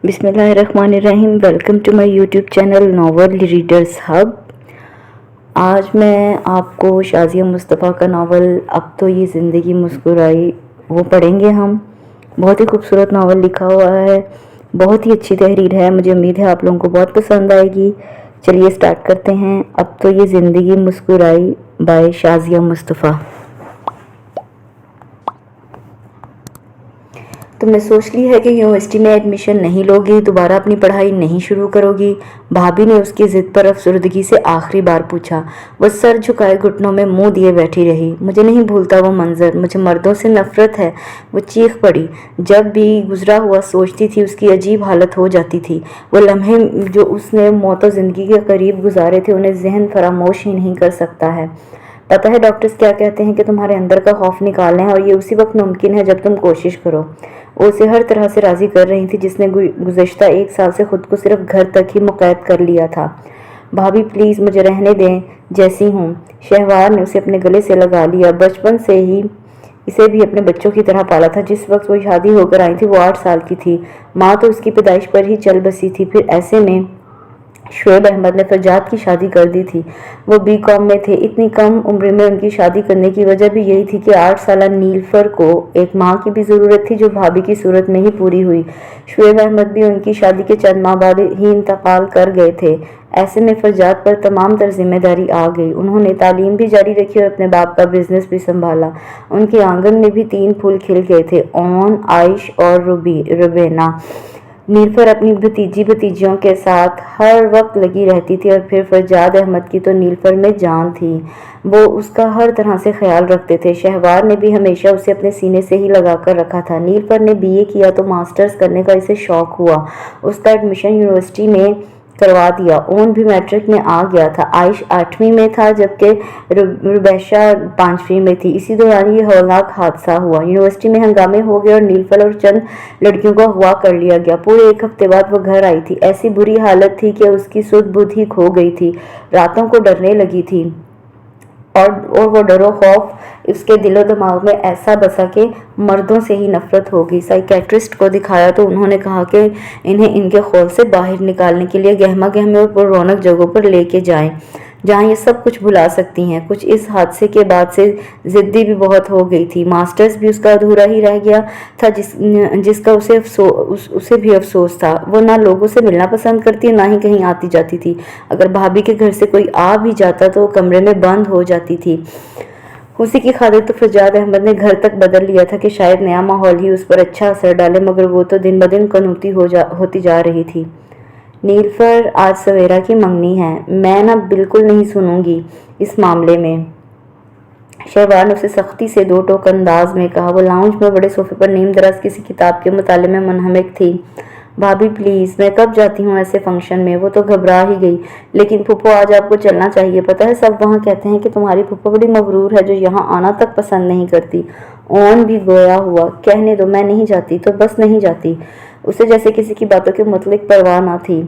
بسم اللہ الرحمن الرحیم۔ Welcome to my YouTube channel novel readers hub. آج میں آپ کو شازیہ مصطفیٰ کا ناول اب تو یہ زندگی مسکرائی وہ پڑھیں گے ہم۔ بہت ہی خوبصورت ناول لکھا ہوا ہے، بہت ہی اچھی تحریر ہے، مجھے امید ہے آپ لوگوں کو بہت پسند آئے گی۔ چلیے سٹارٹ کرتے ہیں۔ اب تو یہ زندگی مسکرائی بائے شازیہ مصطفیٰ۔ تم نے سوچ لی ہے کہ یونیورسٹی میں ایڈمیشن نہیں لوگی، دوبارہ اپنی پڑھائی نہیں شروع کرو گی؟ بھابھی نے اس کی ضد پر افسردگی سے آخری بار پوچھا۔ وہ سر جھکائے گھٹنوں میں منہ دیے بیٹھی رہی۔ مجھے نہیں بھولتا وہ منظر، مجھے مردوں سے نفرت ہے، وہ چیخ پڑی۔ جب بھی گزرا ہوا سوچتی تھی اس کی عجیب حالت ہو جاتی تھی۔ وہ لمحے جو اس نے موت و زندگی کے قریب گزارے تھے انہیں ذہن فراموش ہی نہیں کر سکتا ہے۔ پتہ ہے ڈاکٹرز کیا کہتے ہیں کہ تمہارے اندر کا خوف نکالنا ہے، اور یہ اسی وقت ممکن ہے جب تم کوشش کرو۔ وہ اسے ہر طرح سے راضی کر رہی تھی جس نے گزشتہ 1 سال سے خود کو صرف گھر تک ہی مقید کر لیا تھا۔ بھابھی پلیز مجھے رہنے دیں جیسی ہوں۔ شہوار نے اسے اپنے گلے سے لگا لیا۔ بچپن سے ہی اسے بھی اپنے بچوں کی طرح پالا تھا۔ جس وقت وہ شادی ہو کر آئی تھی وہ 8 سال کی تھی۔ ماں تو اس کی پیدائش پر ہی چل بسی تھی۔ پھر ایسے میں شعیب احمد نے فرجاد کی شادی کر دی تھی۔ وہ B.Com میں تھے۔ اتنی کم عمر میں ان کی شادی کرنے کی وجہ بھی یہی تھی کہ 8 سالہ نیلوفر کو ایک ماں کی بھی ضرورت تھی جو بھابھی کی صورت میں ہی پوری ہوئی۔ شعیب احمد بھی ان کی شادی کے چند ماہ بعد ہی انتقال کر گئے تھے۔ ایسے میں فرجاد پر تمام تر ذمہ داری آ گئی۔ انہوں نے تعلیم بھی جاری رکھی اور اپنے باپ کا بزنس بھی سنبھالا۔ ان کے آنگن میں بھی 3 پھول کھل گئے تھے، اون، عائش اور روبینہ۔ نیلوفر اپنی بھتیجیوں کے ساتھ ہر وقت لگی رہتی تھی، اور پھر فرجاد احمد کی تو نیلوفر میں جان تھی۔ وہ اس کا ہر طرح سے خیال رکھتے تھے۔ شہوار نے بھی ہمیشہ اسے اپنے سینے سے ہی لگا کر رکھا تھا۔ نیلوفر نے BA کیا تو ماسٹرز کرنے کا اسے شوق ہوا۔ اس کا ایڈمیشن یونیورسٹی میں کروا دیا۔ اون بھی میٹرک میں آ گیا تھا۔ عائش 8ویں میں تھا جبکہ روبیشہ 5ویں میں تھی۔ اسی دوران یہ ہولناک حادثہ ہوا۔ یونیورسٹی میں ہنگامے ہو گئے اور نیلوفر اور چند لڑکیوں کو اغوا کر لیا گیا۔ پورے 1 ہفتے بعد وہ گھر آئی تھی۔ ایسی بری حالت تھی کہ اس کی سدھ بدھ ہی کھو گئی تھی۔ راتوں کو ڈرنے لگی تھی، اور وہ ڈر و خوف اس کے دل و دماغ میں ایسا بسا کہ مردوں سے ہی نفرت ہو گئی۔ سائیکیٹرسٹ کو دکھایا تو انہوں نے کہا کہ انہیں ان کے خول سے باہر نکالنے کے لیے گہما گہمی اور پر رونق جگہوں پر لے کے جائیں جہاں یہ سب کچھ بھلا سکتی ہیں۔ کچھ اس حادثے کے بعد سے ضدی بھی بہت ہو گئی تھی۔ ماسٹرز بھی اس کا ادھورا ہی رہ گیا تھا جس کا اسے بھی افسوس تھا۔ وہ نہ لوگوں سے ملنا پسند کرتی نہ ہی کہیں آتی جاتی تھی۔ اگر بھابھی کے گھر سے کوئی آ بھی جاتا تو وہ کمرے میں بند ہو جاتی تھی۔ اسی کی خاطر تو فرجاد احمد نے گھر تک بدل لیا تھا کہ شاید نیا ماحول ہی اس پر اچھا اثر ڈالے، مگر وہ تو دن بدن قنوطی ہوتی جا رہی تھی۔ نیلوفر آج سویرا کی منگنی ہے، میں نہ بالکل نہیں سنوں گی اس معاملے میں۔ شہوار نے اسے سختی سے 2 ٹوک انداز میں کہا۔ وہ لاؤنج میں بڑے صوفے پر نیم دراز کسی کتاب کے مطالعے میں منہمک تھی۔ بھابھی پلیز، میں کب جاتی ہوں ایسے فنکشن میں؟ وہ تو گھبرا ہی گئی۔ لیکن پھپھو آج آپ کو چلنا چاہیے، پتہ ہے سب وہاں کہتے ہیں کہ تمہاری پھپھو بڑی مغرور ہے جو یہاں آنا تک پسند نہیں کرتی۔ اون بھی گویا ہوا۔ کہنے دو، میں نہیں جاتی تو بس نہیں جاتی۔ اسے جیسے کسی کی باتوں کے متعلق پرواہ نہ تھی۔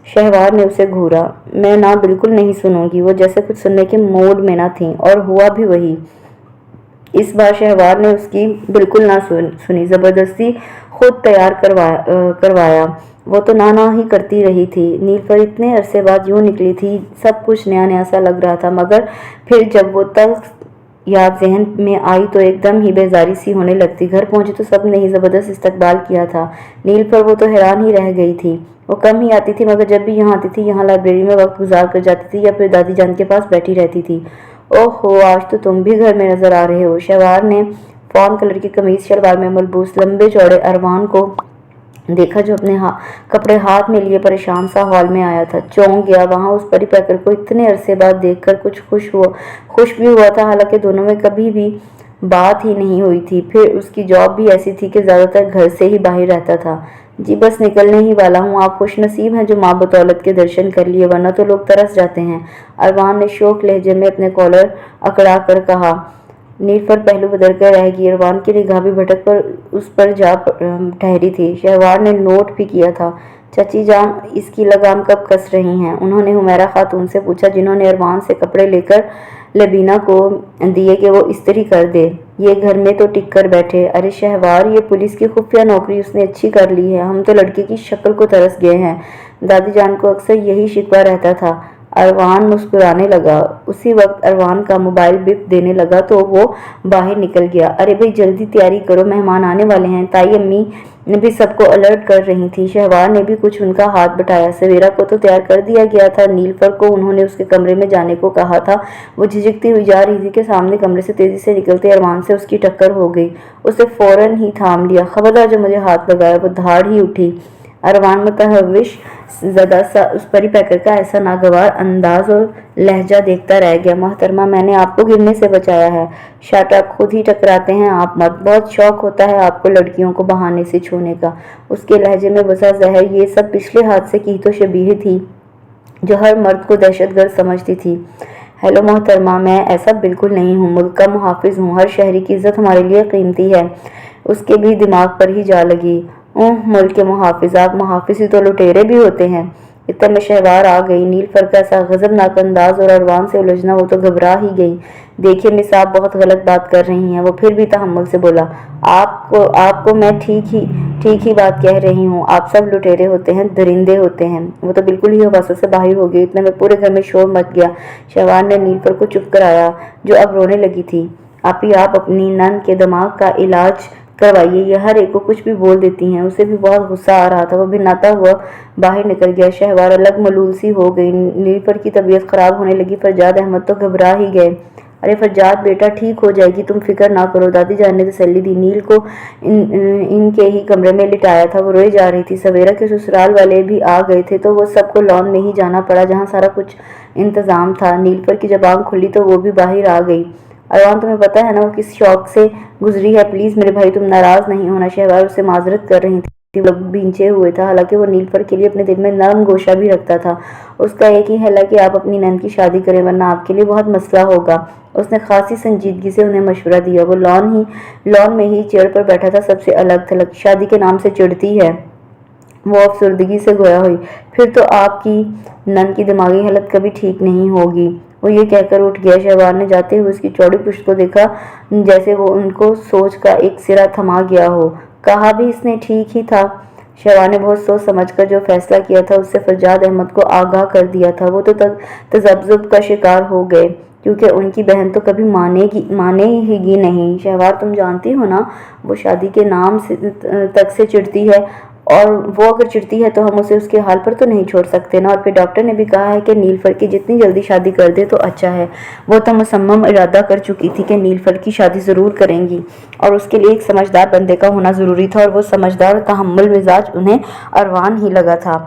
شہوار نے اسے گھورا۔ میں نہ بالکل نہیں سنوں گی۔ وہ جیسے کچھ سننے کے موڈ میں نہ تھی، اور ہوا بھی وہی۔ اس بار شہوار نے اس کی بالکل نہ سنی، زبردستی خود تیار کروایا۔ وہ تو نہ ہی کرتی رہی تھی۔ نیلوفر اتنے عرصے بعد یوں نکلی تھی، سب کچھ نیا نیا سا لگ رہا تھا، مگر پھر جب وہ تلخ یاد ذہن میں آئی تو ایک دم ہی بیزاری سی ہونے لگتی۔ گھر پہنچی تو سب نے ہی زبردست استقبال کیا تھا۔ نیلوفر وہ تو حیران ہی رہ گئی تھی۔ وہ کم ہی آتی تھی، مگر جب بھی یہاں آتی تھی یہاں لائبریری میں وقت گزار کر جاتی تھی یا پھر دادی جان کے پاس بیٹھی رہتی تھی۔ اوہو، آج تو تم بھی گھر میں نظر آ رہے ہو۔ شہوار نے فون کلر کی قمیض شلوار میں ملبوس لمبے چوڑے اروان کو دیکھا جو اپنے کپڑے ہاتھ میں لیے پریشان سا ہال میں آیا تھا۔ چونک گیا۔ وہاں اس پری پیکر کو اتنے عرصے بعد دیکھ کر کچھ خوش بھی ہوا تھا، حالانکہ دونوں میں کبھی بھی بات ہی نہیں ہوئی تھی۔ پھر اس کی جاب بھی ایسی تھی کہ زیادہ تر گھر سے ہی باہر رہتا تھا۔ جی بس نکلنے ہی والا ہوں، آپ خوش نصیب ہیں جو ماں بطولت کے درشن کر لیے، ورنہ تو لوگ ترس جاتے ہیں، اروان نے شوق لہجے میں اپنے کالر اکڑا کر کہا۔ نیلوفر پہلو بدل کر رہ گئی۔ اروان کی نگاہ بھی بھٹک کر اس پر جا ٹھہری تھی۔ شہوار نے نوٹ بھی کیا تھا۔ چچی جان اس کی لگام کب کس رہی ہیں؟ انہوں نے حمیرہ خاتون سے پوچھا، جنہوں نے اروان سے کپڑے لے کر لبینہ کو دیے کہ وہ استری کر دے۔ ये घर में तो टिक कर बैठे। अरे शहवार, ये पुलिस की खुफिया नौकरी उसने अच्छी कर ली है, हम तो लड़के की शक्ल को तरस गए हैं। दादी जान को अक्सर यही शिकवा रहता था। अरवान मुस्कुराने लगा। उसी वक्त अरवान का मोबाइल बिप देने लगा तो वो बाहर निकल गया। अरे भाई जल्दी तैयारी करो, मेहमान आने वाले हैं। ताई अम्मी ने भी सबको अलर्ट कर रही थी। शहवार ने भी कुछ उनका हाथ बटाया। सवेरा को तो तैयार कर दिया गया था। नीलफर को उन्होंने उसके कमरे में जाने को कहा था। वो झिझकती हुई जा रही थी कि सामने कमरे से तेजी से निकलते अरवान से उसकी टक्कर हो गई। उसे फौरन ही थाम लिया। खबरदार जो मुझे हाथ लगाया। वो धाड़ ही उठी। अरवान मुतहविश ज़दा सा उस परी पैकर का ऐसा नागवार अंदाज और लहजा देखता रह गया। मोहतरमा, मैंने आपको गिरने से बचाया है। शट अप, खुद ही टकराते हैं आप मत। बहुत शौक होता है आपको लड़कियों को बहाने से छूने का। उसके लहजे में बसा जहर ये सब पिछले हादसे की तो शबीह थी जो हर मर्द को दहशतगर्द समझती थी। हेलो मोहतरमा, मैं ऐसा बिल्कुल नहीं हूँ। मुल्क का मुहाफिज हूँ। हर शहरी की इज्जत हमारे लिए कीमती है। उसके भी दिमाग पर ही जा लगी। मुल्क के मुहाफिज, आप मुहाफिज ही तो लुटेरे भी होते हैं। इतने में शहवार आ गई। नीलफर का ऐसा गजबनाक अंदाज और अरवान से उलझना, वो तो घबरा ही गई। देखिए मिस, आप बहुत गलत बात कर रही हैं। वो फिर भी तहम्मुल से बोला। आपको मैं ठीक ही बात कह रही हूँ। आप सब लुटेरे होते हैं, दरिंदे होते हैं। वो तो बिल्कुल ही हवासों से बाहर हो गई। इतने में पूरे घर में शोर मच गया। शहवार ने नीलफर को चुप कराया जो अब रोने लगी थी। आप अपनी नन के दिमाग का इलाज करवाइए, ये हर एक को कुछ भी बोल देती हैं। उसे भी बहुत गुस्सा आ रहा था। वो भिन्नाता हुआ बाहर निकल गया। शहवार अलग मलूल सी हो गई। नीलफर की तबीयत खराब होने लगी। फरजाद अहमद तो घबरा ही गए। अरे फरजाद बेटा, ठीक हो जाएगी, तुम फिक्र ना करो। दादी जान ने तसल्ली दी। नील को इनके ही कमरे में लिटाया था। वो रोई जा रही थी। सवेरा के ससुराल वाले भी आ गए थे तो वो सबको लॉन में ही जाना पड़ा जहाँ सारा कुछ इंतजाम था। नीलफर की जब आंख खुली तो वो भी बाहर आ गई। अरवान, तुम्हें पता है ना वो किस शौक से गुजरी है। प्लीज मेरे भाई, तुम नाराज नहीं होना। शहवार उससे माजरत कर रही थी। वो भींचे हुए था। हालांकि वो नीलफर के लिए अपने दिल में नरम गोशा भी रखता था। उसका एक ही हला कि आप अपनी नंद की शादी करें वरना आपके लिए बहुत मसला होगा। उसने खासी संजीदगी से उन्हें मशवरा दिया। वो लॉन में ही चेयर पर बैठा था, सबसे अलग थलग। शादी के नाम से चिढ़ती है। वो अफसरदगी से गोया हुई। फिर तो आपकी नन की दिमागी हालत कभी ठीक नहीं होगी। वो ये कहकर उठ गया। शहवार ने जाते हुए उसकी चौड़ी पुश्त को देखा जैसे वो उनको सोच का एक सिरा थमा गया हो। कहा भी इसने ठीक ही था। शहवार ने बहुत सोच समझकर जो फैसला किया था उससे फरजाद अहमद को आगाह कर दिया था। वो तो तजब्जुब का शिकार हो गए क्योंकि उनकी बहन तो कभी मानेगी नहीं। शहवार, तुम जानती हो ना वो शादी के नाम तक से चिढ़ती है, और वो अगर चिढ़ती है तो हम उसे उसके हाल पर तो नहीं छोड़ सकते ना। और फिर डॉक्टर ने भी कहा है कि नीलफर की जितनी जल्दी शादी कर दे तो अच्छा है। वो तो मुसम्मम इरादा कर चुकी थी कि नीलफर की शादी ज़रूर करेंगी और उसके लिए एक समझदार बंदे का होना ज़रूरी था, और वो समझदार और तहम्मुल मिजाज उन्हें अरवान ही लगा था।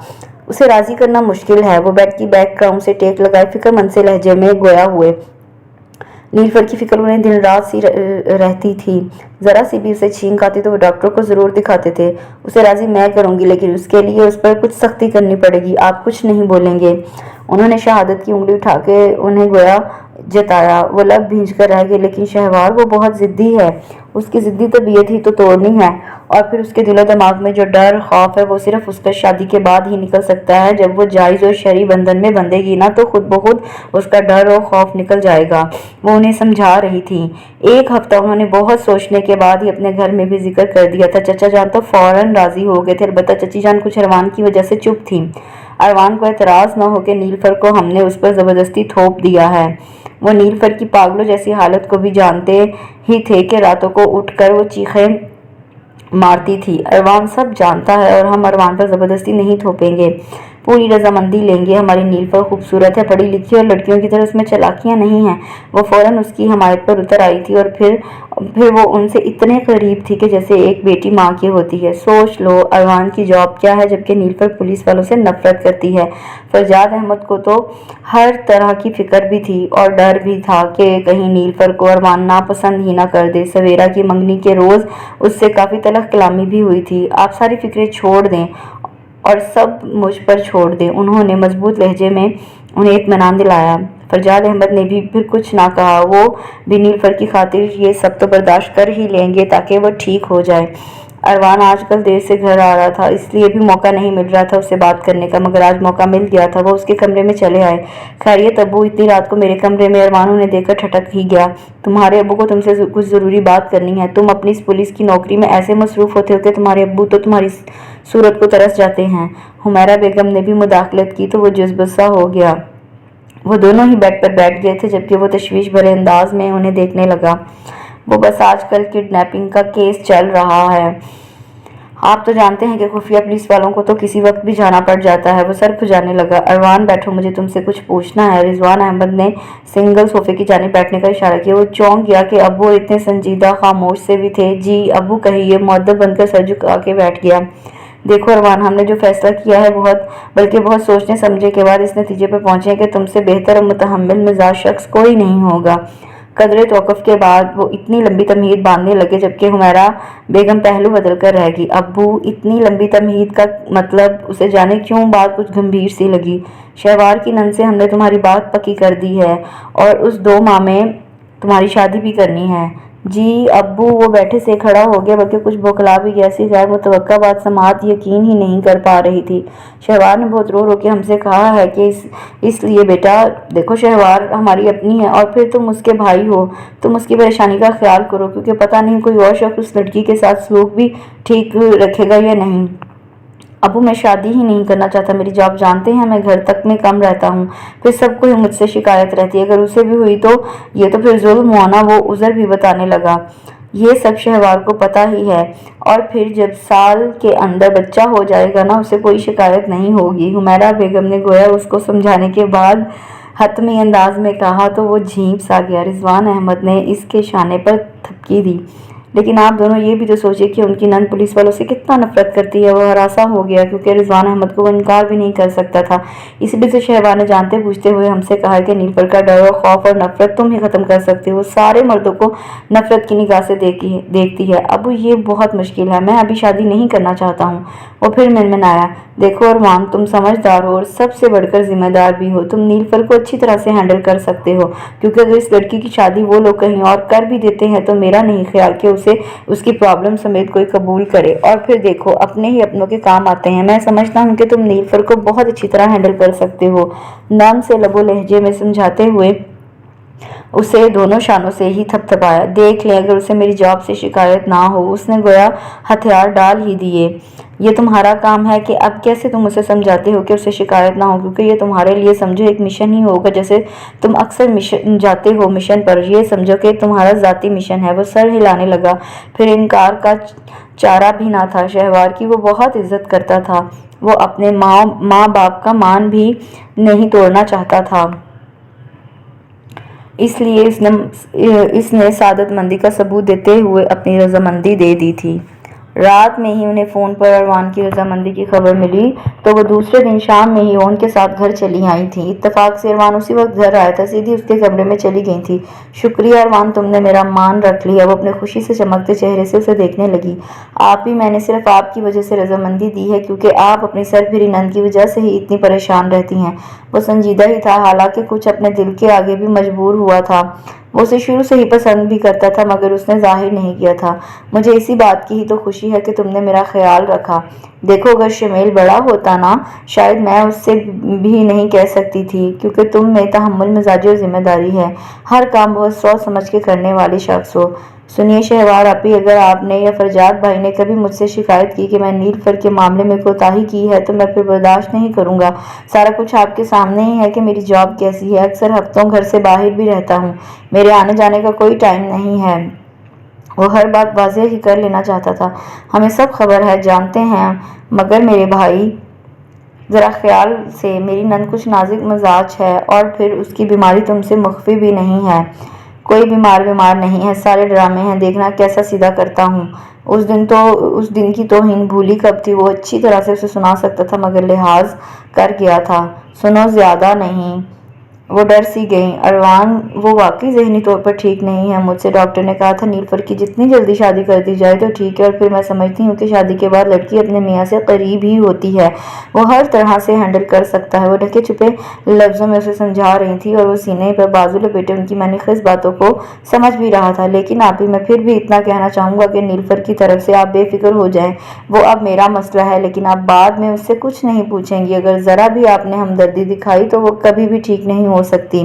उसे राज़ी करना मुश्किल है। वो बेड की बैकग्राउंड से टेक लगाए फिक्रमंद से लहजे में गोया हुए। नीलफर की फिक्र उन्हें दिन रात सी रहती थी। ज़रा सी भी उसे छींक आती तो वो डॉक्टर को ज़रूर दिखाते थे। उसे राज़ी मैं करूँगी, लेकिन उसके लिए उस पर कुछ सख्ती करनी पड़ेगी। आप कुछ नहीं बोलेंगे। उन्होंने शहादत की उंगली उठा के उन्हें गोया जताया। वो लब भींच कर रह गए। लेकिन शहवार, वो बहुत ज़िद्दी है। उसकी ज़िद्दी तबीयत ही तो तोड़नी है। और फिर उसके दिलो दिमाग में जो डर खौफ है वो सिर्फ उसका शादी के बाद ही निकल सकता है। जब वो जायज़ और शरई बंधन में बंधेगी ना तो खुद ब खुद उसका डर और खौफ निकल जाएगा। वो उन्हें समझा रही थी। एक हफ्ता उन्होंने बहुत सोचने के बाद ही अपने घर में भी जिक्र कर दिया था। चचा जान तो फौरन राजी हो गए थे। अलबत्ता चची जान कुछ अरवान की वजह से चुप थी। अरवान को एतराज़ न हो कि नीलफर को हमने उस पर ज़बरदस्ती थोप दिया है। वो नीलफर की पागलों जैसी हालत को भी जानते ही थे कि रातों को उठकर वो चीखें मारती थी। अरवान सब जानता है और हम अरवान पर ज़बरदस्ती नहीं थोपेंगे। पूरी रजामंदी लेंगे। हमारी नीलफर खूबसूरत है, पढ़ी लिखी, और लड़कियों की तरह उसमें चालाकियां नहीं हैं। वो फौरन उसकी हमायत पर उतर आई थी और फिर वो उनसे इतने करीब थी कि जैसे एक बेटी माँ की होती है। सोच लो अरवान की जॉब क्या है, जबकि नीलफर पुलिस वालों से नफरत करती है। फरजाद अहमद को तो हर तरह की फिक्र भी थी और डर भी था कि कहीं नीलफर को अरवान नापसंद ही ना कर दे। सवेरा की मंगनी के रोज़ उससे काफ़ी तलख कलामी भी हुई थी। आप सारी फिक्रें छोड़ दें और सब मुझ पर छोड़ दें। उन्होंने मजबूत लहजे में उन्हें इत्मीनान दिलाया। फरजाद अहमद ने भी फिर कुछ ना कहा। वो भी नीलफर की खातिर ये सब तो बर्दाश्त कर ही लेंगे ताकि वो ठीक हो जाए। अरवान आज कल देर से घर आ रहा था, इसलिए भी मौका नहीं मिल रहा था उससे बात करने का, मगर आज मौका मिल गया था। वो उसके कमरे में चले आए। खैरियत अब्बू, इतनी रात को मेरे कमरे में? अरवान उन्हें देखकर ठटक ही गया। तुम्हारे अब्बू को तुमसे कुछ ज़रूरी बात करनी है। तुम अपनी इस पुलिस की नौकरी में ऐसे मसरूफ़ होते हो कि तुम्हारे अब्बू तो तुम्हारी सूरत को तरस जाते हैं। हुमैरा बेगम ने भी मुदाखलत की तो वो जुज़बुज़ा हो गया। वो दोनों ही बेड पर बैठ गए थे, जबकि वो तशवीश भरे अंदाज में उन्हें देखने लगा। वो बस आजकल किडनैपिंग का केस चल रहा है। आप तो जानते हैं कि खुफिया पुलिस वालों को तो किसी वक्त भी जाना पड़ जाता है। वो सर खुजाने लगा। अरवान बैठो, मुझे तुमसे कुछ पूछना है। रिजवान अहमद ने सिंगल सोफे की जानिब बैठने का इशारा किया। वो चौंक गया कि अब वो इतने संजीदा खामोश से भी थे। जी अब्बू कहिए। मुअद्दब बनकर सर झुका के बैठ गया। देखो अरवान, हमने जो फैसला किया है बहुत सोचने समझे के बाद इस नतीजे पर पहुंचे हैं कि तुमसे बेहतर और मुतहम्मिल मिजाज शख्स कोई नहीं होगा। कदरे तौक़ुफ़ के बाद वो इतनी लंबी तमहीद बांधने लगे, जबकि हुमैरा बेगम पहलू बदल कर रह गई। अब्बू, इतनी लंबी तमहीद का मतलब? उसे जाने क्यों बात कुछ गंभीर सी लगी। शहवार की नन से हमने तुम्हारी बात पक्की कर दी है और उस 2 माह में तुम्हारी शादी भी करनी है। जी अब्बू। वो बैठे से खड़ा हो गया, बल्कि कुछ बौखला भी गया। ऐसी गैर मुतवक्का बात समाअत यकीन ही नहीं कर पा रही थी। शहवार ने बहुत रो रो के हमसे कहा है कि इसलिए बेटा, देखो शहवार हमारी अपनी है और फिर तुम उसके भाई हो। तुम उसकी परेशानी का ख्याल करो, क्योंकि पता नहीं कोई और शख्स उस लड़की के साथ सलूक भी ठीक रखेगा या नहीं। अबू, मैं शादी ही नहीं करना चाहता। मेरी जॉब जानते हैं, मैं घर तक में कम रहता हूँ, फिर सबको ही मुझसे शिकायत रहती है। अगर उसे भी हुई तो ये तो फिर जुल्म हुआ ना। वो उज़र भी बताने लगा। ये सब शहवार को पता ही है, और फिर जब साल के अंदर बच्चा हो जाएगा ना, उसे कोई शिकायत नहीं होगी। हुमैरा बेगम ने गोया उसको समझाने के बाद हतमी अंदाज में कहा तो वो झींप सा गया। रिजवान अहमद ने इसके शाने पर थपकी दी। लेकिन आप दोनों ये भी तो सोचिए कि उनकी नन पुलिस वालों से कितना नफरत करती है। वो हरासा हो गया, क्योंकि रिजवान अहमद को वो इनकार भी नहीं कर सकता था। इसलिए तो शहवार ने जानते बूझते हुए हमसे कहा कि नीलफर का डर और खौफ और नफरत तुम ही खत्म कर सकते हो। सारे मर्दों को नफरत की निगाह से देखती है। अब ये बहुत मुश्किल है, मैं अभी शादी नहीं करना चाहता हूँ। वो फिर मनमनाया। देखो अरमान, तुम समझदार हो और सबसे बढ़कर जिम्मेदार भी हो। तुम नीलफर को अच्छी तरह से हैंडल कर सकते हो, क्योंकि अगर इस लड़की की शादी वो लोग कहीं और कर भी देते हैं तो मेरा नहीं ख्याल कि उसे उसकी प्रॉब्लम समेत कोई कबूल करे। और फिर देखो, अपने ही अपनों के काम आते हैं। मैं समझता हूँ कि तुम नीलफर को बहुत अच्छी तरह हैंडल कर सकते हो। नाम से लबो लहजे में समझाते हुए उसे दोनों शानों से ही थपथपाया। देख लें, अगर उसे मेरी जॉब से शिकायत ना हो। उसने गोया हथियार डाल ही दिए। ये तुम्हारा काम है कि अब कैसे तुम उसे समझाते हो कि उसे शिकायत ना हो, क्योंकि ये तुम्हारे लिए समझो एक मिशन ही होगा। जैसे तुम अक्सर मिशन जाते हो मिशन पर, ये समझो कि तुम्हारा ज़ाती मिशन है। वो सर हिलाने लगा। फिर इनकार का चारा भी ना था। शहवार की वो बहुत इज्जत करता था। वो अपने माँ बाप का मान भी नहीं तोड़ना चाहता था, इसलिए इसने सादतमंदी का सबूत देते हुए अपनी रजामंदी दे दी थी। रात में ही उन्हें फ़ोन पर अरवान की रजामंदी की खबर मिली तो वो दूसरे दिन शाम में ही ओन के साथ घर चली आई थी। इत्तेफाक से अरवान उसी वक्त घर आया था। सीधी उसके कमरे में चली गई थी। शुक्रिया अरवान, तुमने मेरा मान रख लिया। वो अपने खुशी से चमकते चेहरे से उसे देखने लगी। आप ही, मैंने सिर्फ आपकी वजह से रजामंदी दी है, क्योंकि आप अपनी सरफिरी नंद की वजह से ही इतनी परेशान रहती हैं। वो संजीदा ही था, हालांकि कुछ अपने दिल के आगे भी मजबूर हुआ था। वो उसे शुरू से ही पसंद भी करता था, मगर उसने जाहिर नहीं किया था। मुझे इसी बात की ही तो खुशी है कि तुमने मेरा ख्याल रखा। देखो, अगर शमील बड़ा होता ना, शायद मैं उससे भी नहीं कह सकती थी, क्योंकि तुम में तहम्मुल, मिजाजी और जिम्मेदारी है। हर काम बहुत सोच समझ के करने वाले शख्स हो। सुनिए शहवार आपी, अगर आपने या फरजाद भाई ने कभी मुझसे शिकायत की कि मैं नीलफर के मामले में कोताही की है तो मैं फिर बर्दाश्त नहीं करूंगा। सारा कुछ आपके सामने ही है कि मेरी जॉब कैसी है। अक्सर हफ्तों घर से बाहर भी रहता हूँ। मेरे आने जाने का कोई टाइम नहीं है। वो हर बात वाज़ेह ही कर लेना चाहता था। हमें सब खबर है, जानते हैं, मगर मेरे भाई ज़रा ख्याल से, मेरी नंद कुछ नाजुक मिजाज है और फिर उसकी बीमारी तुमसे मुख्फी भी नहीं है। कोई बीमार नहीं है, सारे ड्रामे हैं। देखना कैसा सीधा करता हूँ। उस दिन की तौहीन भूली कब थी। वो अच्छी तरह से उसे सुना सकता था, मगर लिहाज कर गया था। सुनो, ज़्यादा नहीं। वो डर सी गईं। अरवान वो वाकई ज़हनी तौर पर ठीक नहीं है। मुझसे डॉक्टर ने कहा था नीलफर की जितनी जल्दी शादी कर दी जाए तो ठीक है, और फिर मैं समझती हूँ कि शादी के बाद लड़की अपने मियाँ से करीब ही होती है, वो हर तरह से हैंडल कर सकता है। वो ढके छुपे लफ्ज़ों में उसे समझा रही थी और वो सीने पर बाजू लपेटे उनकी मैंने बातों को समझ भी रहा था। लेकिन आप ही, मैं फिर भी इतना कहना चाहूँगा कि नीलफर की तरफ से आप बेफिक्र हो जाएं। वो अब मेरा मसला है, लेकिन आप बाद में उससे कुछ नहीं पूछेंगी। अगर ज़रा भी आपने हमदर्दी दिखाई तो वो कभी भी ठीक नहीं हो सकती।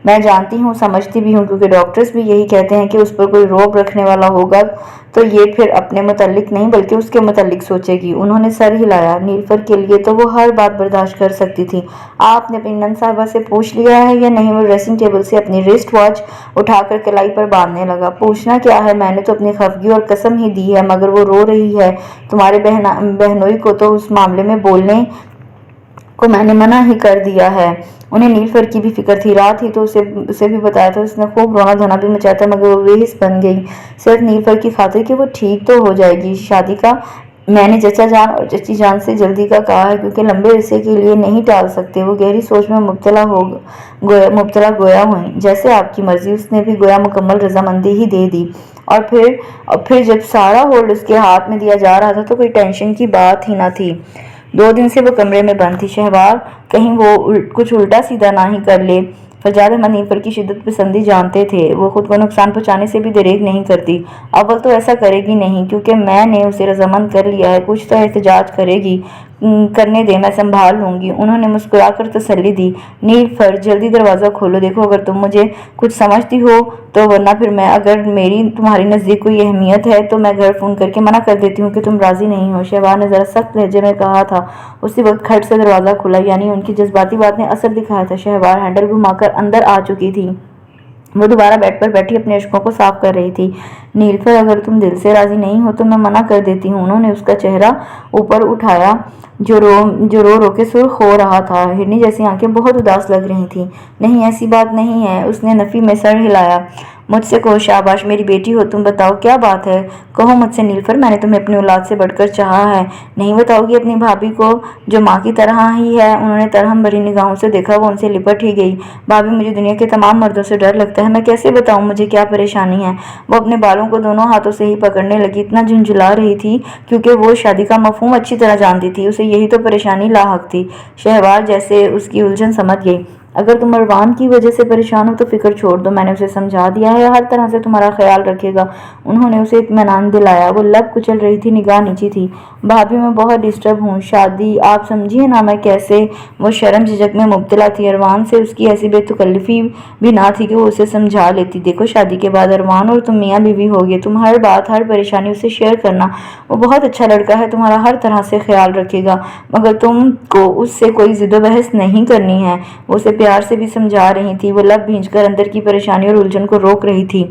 मैं जानती हूँ, समझती भी हूँ, क्योंकि डॉक्टर्स भी यही कहते हैं कि उस पर कोई रोक रखने वाला होगा तो ये फिर अपने मुतल्लिक नहीं बल्कि उसके मुतल्लिक सोचेगी। उन्होंने सर हिलाया। नीलफर के लिए तो वो हर बात बर्दाश्त कर सकती थी। आपने अपनी नंद साहिबा से पूछ लिया है या नहीं? वो ड्रेसिंग टेबल से अपनी रिस्ट वॉच उठाकर कलाई पर बांधने लगा। पूछना क्या है, मैंने तो अपनी खफगी और कसम ही दी है, मगर वो रो रही है। तुम्हारे बहनोई को तो उस मामले में बोलने को मैंने मना ही कर दिया है। उन्हें नीलफर की भी फिक्र थी। रात ही तो उसे भी बताया था। उसने खूब रोना धोना भी मचाया था, मगर वो बेहिस बन गई सिर्फ नीलफर की खातिर कि वो ठीक तो हो जाएगी। शादी का मैंने चचा जान और चची जान से जल्दी का कहा है, क्योंकि लंबे अरसे के लिए नहीं टाल सकते। वो गहरी सोच में मुब्तला गोया हुई। जैसे आपकी मर्जी। उसने भी गोया मुकम्मल रजामंदी ही दे दी। और फिर जब सारा होल्ड उसके हाथ में दिया जा रहा था तो कोई टेंशन की बात ही ना थी। 2 दिन से वो कमरे में बंद थी। शहवार कहीं वो कुछ उल्टा सीधा ना ही कर ले। फरजाद अहमद नीलफर की शिद्दत पसंदी जानते थे। वो खुद को नुकसान पहुंचाने से भी दरेक नहीं करती। अव्वल तो ऐसा करेगी नहीं, क्योंकि मैंने उसे रजामंद कर लिया है। कुछ तो एहतजाज करेगी, करने दे, मैं संभाल लूंगी। उन्होंने मुस्कुराकर तसल्ली दी। नीलफर, जल्दी दरवाज़ा खोलो। देखो, अगर तुम मुझे कुछ समझती हो तो, वरना फिर मैं, अगर मेरी तुम्हारी नज़दीक कोई अहमियत है तो मैं घर फ़ोन करके मना कर देती हूँ कि तुम राज़ी नहीं हो। शहवार ने ज़रा सख्त लहजे में कहा था। उसी वक्त खट से दरवाज़ा खुला, यानी उनकी जज्बाती बात ने असर दिखाया था। शहवार हैंडल घुमाकर अंदर आ चुकी थी। वो दोबारा बेड पर बैठी अपने अश्कों को साफ कर रही थी। नीलफर, अगर तुम दिल से राजी नहीं हो तो मैं मना कर देती हूँ। उन्होंने उसका चेहरा ऊपर उठाया जो रो रो के सुर्ख हो रहा था। हिरनी जैसी आंखें बहुत उदास लग रही थीं। नहीं, ऐसी बात नहीं है। उसने नफी में सर हिलाया। मुझसे कहो शाबाश, मेरी बेटी हो तुम। बताओ क्या बात है, कहो मुझसे नीलफर। मैंने तुम्हें अपनी औलाद से बढ़कर चाहा है। नहीं बताओगी अपनी भाभी को जो माँ की तरह ही है? उन्होंने तरहम भरी निगाहों से देखा। वो उनसे लिपट ही गई। भाभी, मुझे दुनिया के तमाम मर्दों से डर लगता है। मैं कैसे बताऊं मुझे क्या परेशानी है? वो अपने बालों को दोनों हाथों से ही पकड़ने लगी। इतना झुंझुला रही थी क्योंकि वो शादी का मफहूम अच्छी तरह जानती थी। उसे यही तो परेशानी लाहक थी। शहवार जैसे उसकी उलझन समझ गई। अगर तुम अरवान की वजह से परेशान हो तो फिक्र छोड़ दो। मैंने उसे समझा दिया है, हर तरह से तुम्हारा ख्याल रखेगा। उन्होंने उसे इत्मीनान दिलाया। वो लब कुचल रही थी, निगाह नीची थी। भाभी, मैं बहुत डिस्टर्ब हूँ। शादी, आप समझिए ना मैं कैसे। वो शर्म झिझक में मुब्तला थी। अरवान से उसकी ऐसी बेतकल्लुफ़ी भी ना थी कि वो उसे समझा लेती। देखो, शादी के बाद अरवान और तुम मियाँ बीवी होगे। तुम हर बात, हर परेशानी उसे शेयर करना। वो बहुत अच्छा लड़का है, तुम्हारा हर तरह से ख्याल रखेगा, मगर तुमको उससे कोई जिद बहस नहीं करनी है। वो उसे प्यार से भी समझा रही थी। वो लब भींचकर अंदर की परेशानी और उलझन को रोक रही थी।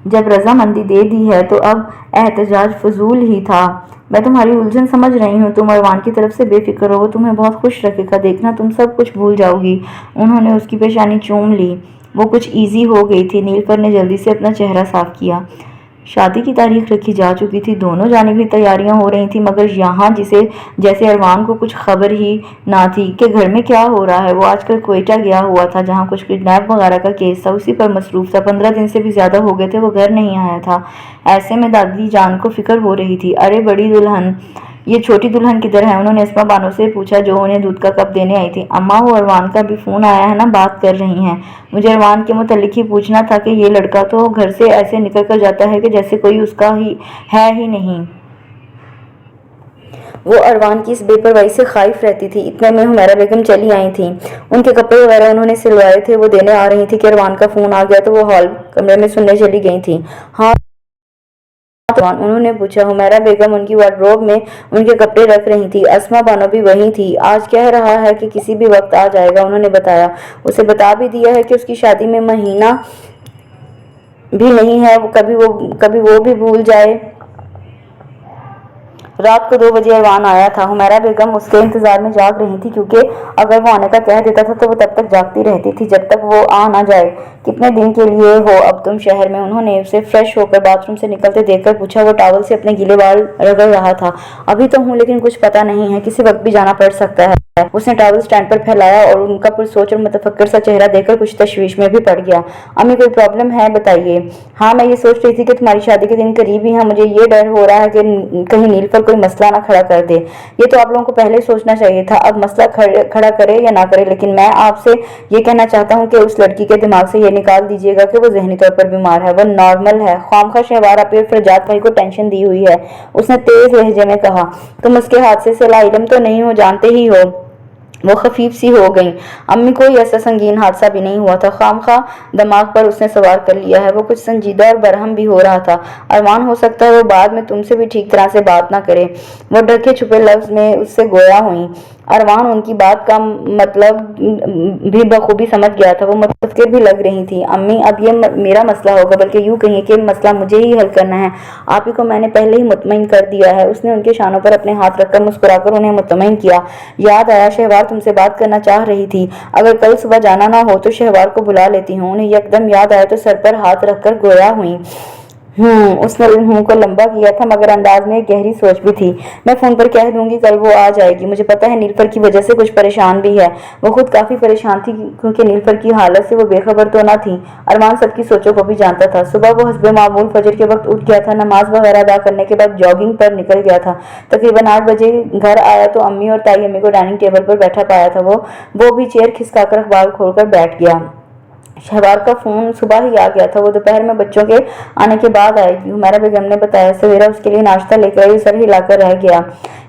जब रजामंदी दे दी है तो अब एहतजाज फजूल ही था। मैं तुम्हारी उलझन समझ रही हूँ। तुम अरवान की तरफ से बेफिक्र हो, वो तुम्हें बहुत खुश रखेगा। देखना, तुम सब कुछ भूल जाओगी। उन्होंने उसकी पेशानी चूम ली। वो कुछ ईजी हो गई थी। नीलफर ने जल्दी से अपना चेहरा साफ किया। शादी की तारीख रखी जा चुकी थी। दोनों जानिब भी तैयारियां हो रही थी, मगर यहाँ जैसे अरवान को कुछ खबर ही ना थी कि घर में क्या हो रहा है। वो आजकल क्वेटा गया हुआ था, जहाँ कुछ किडनैप वगैरह का केस था, उसी पर मसरूफ था। 15 दिन से भी ज्यादा हो गए थे वो घर नहीं आया था। ऐसे में दादी जान को फिक्र हो रही थी। अरे बड़ी दुल्हन, ये छोटी दुल्हन किधर है? उन्होंने अस्मा बानो से पूछा, जो उन्हें दूध का कप देने आई थी। अम्मा, वो अरवान का भी फोन आया है ना, बात कर रही हैं। मुझे अरवान के मुतल्लिक ही पूछना था कि ये लड़का तो घर से ऐसे निकल कर जाता है कि जैसे कोई उसका ही है ही नहीं। वो अरवान की इस बेपरवाही से खाइफ रहती थी। इतने में हुमैरा बेगम चली आई थी। उनके कपड़े वगैरह उन्होंने सिलवाए थे, वो देने आ रही थी कि अरवान का फोन आ गया, तो वो हॉल कमरे में सुनने चली गई थी। हाँ, उन्होंने पूछा। हुमैरा बेगम उनकी वार्डरोब में उनके कपड़े रख रही थी। अस्मा बानो भी वहीं थी। आज कह रहा है कि किसी भी वक्त आ जाएगा, उन्होंने बताया। उसे बता भी दिया है कि उसकी शादी में महीना भी नहीं है। कभी वो भी भूल जाए। रात को 2 बजे अरवान आया था। हुमैरा बेगम उसके इंतजार में जाग रही थी, क्योंकि अगर वो आने का कह देता था तो वो तब तक जागती रहती थी जब तक वो आ ना जाए। कितने दिन के लिए हो अब तुम शहर में? उन्होंने उसे फ्रेश होकर बाथरूम से निकलते देखकर पूछा। वो टॉवल से अपने गीले बाल रगड़ रहा था। अभी तो हूँ, लेकिन कुछ पता नहीं है, किसी वक्त भी जाना पड़ सकता है। उसने टॉवल स्टैंड पर फैलाया और उनका पुरसोच और मुतफक्किर सा चेहरा देखकर कुछ तशवीश में भी पड़ गया। अम्मी कोई प्रॉब्लम है बताइए। हाँ मैं ये सोच रही थी कि तुम्हारी शादी के दिन करीब ही है, मुझे ये डर हो रहा है कि कहीं नीलफर कोई मसला ना खड़ा कर दे। ये तो आप लोगों को पहले सोचना चाहिए था, अब मसला खड़ा करे या ना करे, लेकिन मैं आपसे ये कहना चाहता हूँ कि उस लड़की के दिमाग से ये निकाल दीजिएगा कि वो जहनी तौर पर बीमार है, वो नॉर्मल है। खामखा शहवार अपने फरजाद भाई को टेंशन दी हुई है, उसने तेज लहजे में कहा। तुम उसके हादसे से लाइलम तो नहीं हो, जानते ही हो। वो खफीफ सी हो गई। अम्मी कोई ऐसा संगीन हादसा भी नहीं हुआ था, खामखा दिमाग पर उसने सवार कर लिया है। वो कुछ संजीदा और बरहम भी हो रहा था। अरमान हो सकता है वो बाद में तुमसे भी ठीक तरह से बात ना करे। वो ढके छुपे लफ्ज में उससे गोया हुई। अरमान उनकी बात का मतलब भी बखूबी समझ गया था। वो मुतफिर भी लग रही थी। अम्मी अब ये मेरा मसला होगा, बल्कि यूं कहिए कि मसला मुझे ही हल करना है। आप ही को मैंने पहले ही मुतमईन कर दिया है। उसने उनके शानों पर अपने हाथ रखकर मुस्कुराकर उन्हें मुतमईन किया। याद आया शहवार तुमसे बात करना चाह रही थी, अगर कल सुबह जाना ना हो तो शहवार को बुला लेती हूँ। उन्हें यकदम याद आया तो सर पर हाथ रखकर गोया हुई। उसने मुंह को लंबा किया था, मगर अंदाज में एक गहरी सोच भी थी। मैं फोन पर कह दूंगी, कल वो आ जाएगी। मुझे पता है नीलफर की वजह से कुछ परेशान भी है। वो खुद काफी परेशान थी क्योंकि नीलफर की हालत से वो बेखबर तो ना थी। अरमान सबकी सोचों को भी जानता था। सुबह वो हस्बे मामूल फजर के वक्त उठ गया था, नमाज वगैरह अदा करने के बाद जॉगिंग पर निकल गया था। तकरीबन 8 बजे घर आया तो अम्मी और ताई अम्मी को डाइनिंग टेबल पर बैठा पाया था। वो भी चेयर खिसकाकर अखबार खोलकर बैठ गया। शहबार का फोन सुबह ही आ गया था। वो दोपहर में बच्चों के आने के बाद आएगी, हुमैरा बेगम ने बताया। सवेरा उसके लिए नाश्ता लेकर आई, सर हिलाकर रह गया।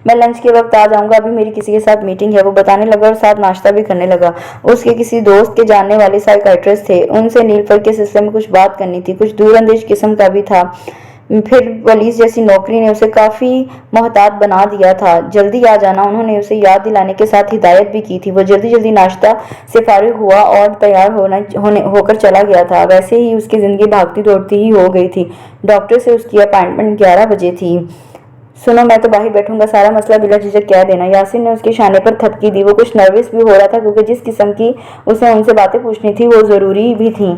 मैं लंच के वक्त आ जाऊंगा, अभी मेरी किसी के साथ मीटिंग है, वो बताने लगा और साथ नाश्ता भी करने लगा। उसके किसी दोस्त के जानने वाले साइकाइट्रिस्ट थे, उनसे नीलफर के सिलसिले में कुछ बात करनी थी। कुछ दूरअंदेश किस्म का भी था। फिर पुलिस जैसी नौकरी ने उसे काफी मोहतात बना दिया था। जल्दी आ जाना उन्होंने उसे याद दिलाने के साथ हिदायत भी की थी। वो जल्दी जल्दी नाश्ता से फारिग हुआ और तैयार होकर चला गया था। वैसे ही उसकी जिंदगी भागती दौड़ती ही हो गई थी। डॉक्टर से उसकी अपॉइंटमेंट 11 बजे थी। सुनो मैं तो बाहर बैठूंगा, सारा मसला बिला झिझक कह देना। यासिन ने उसके शाने पर थपकी दी। वो कुछ नर्वस भी हो रहा था क्योंकि जिस किस्म की उसे उनसे बातें पूछनी थी वो जरूरी भी थी।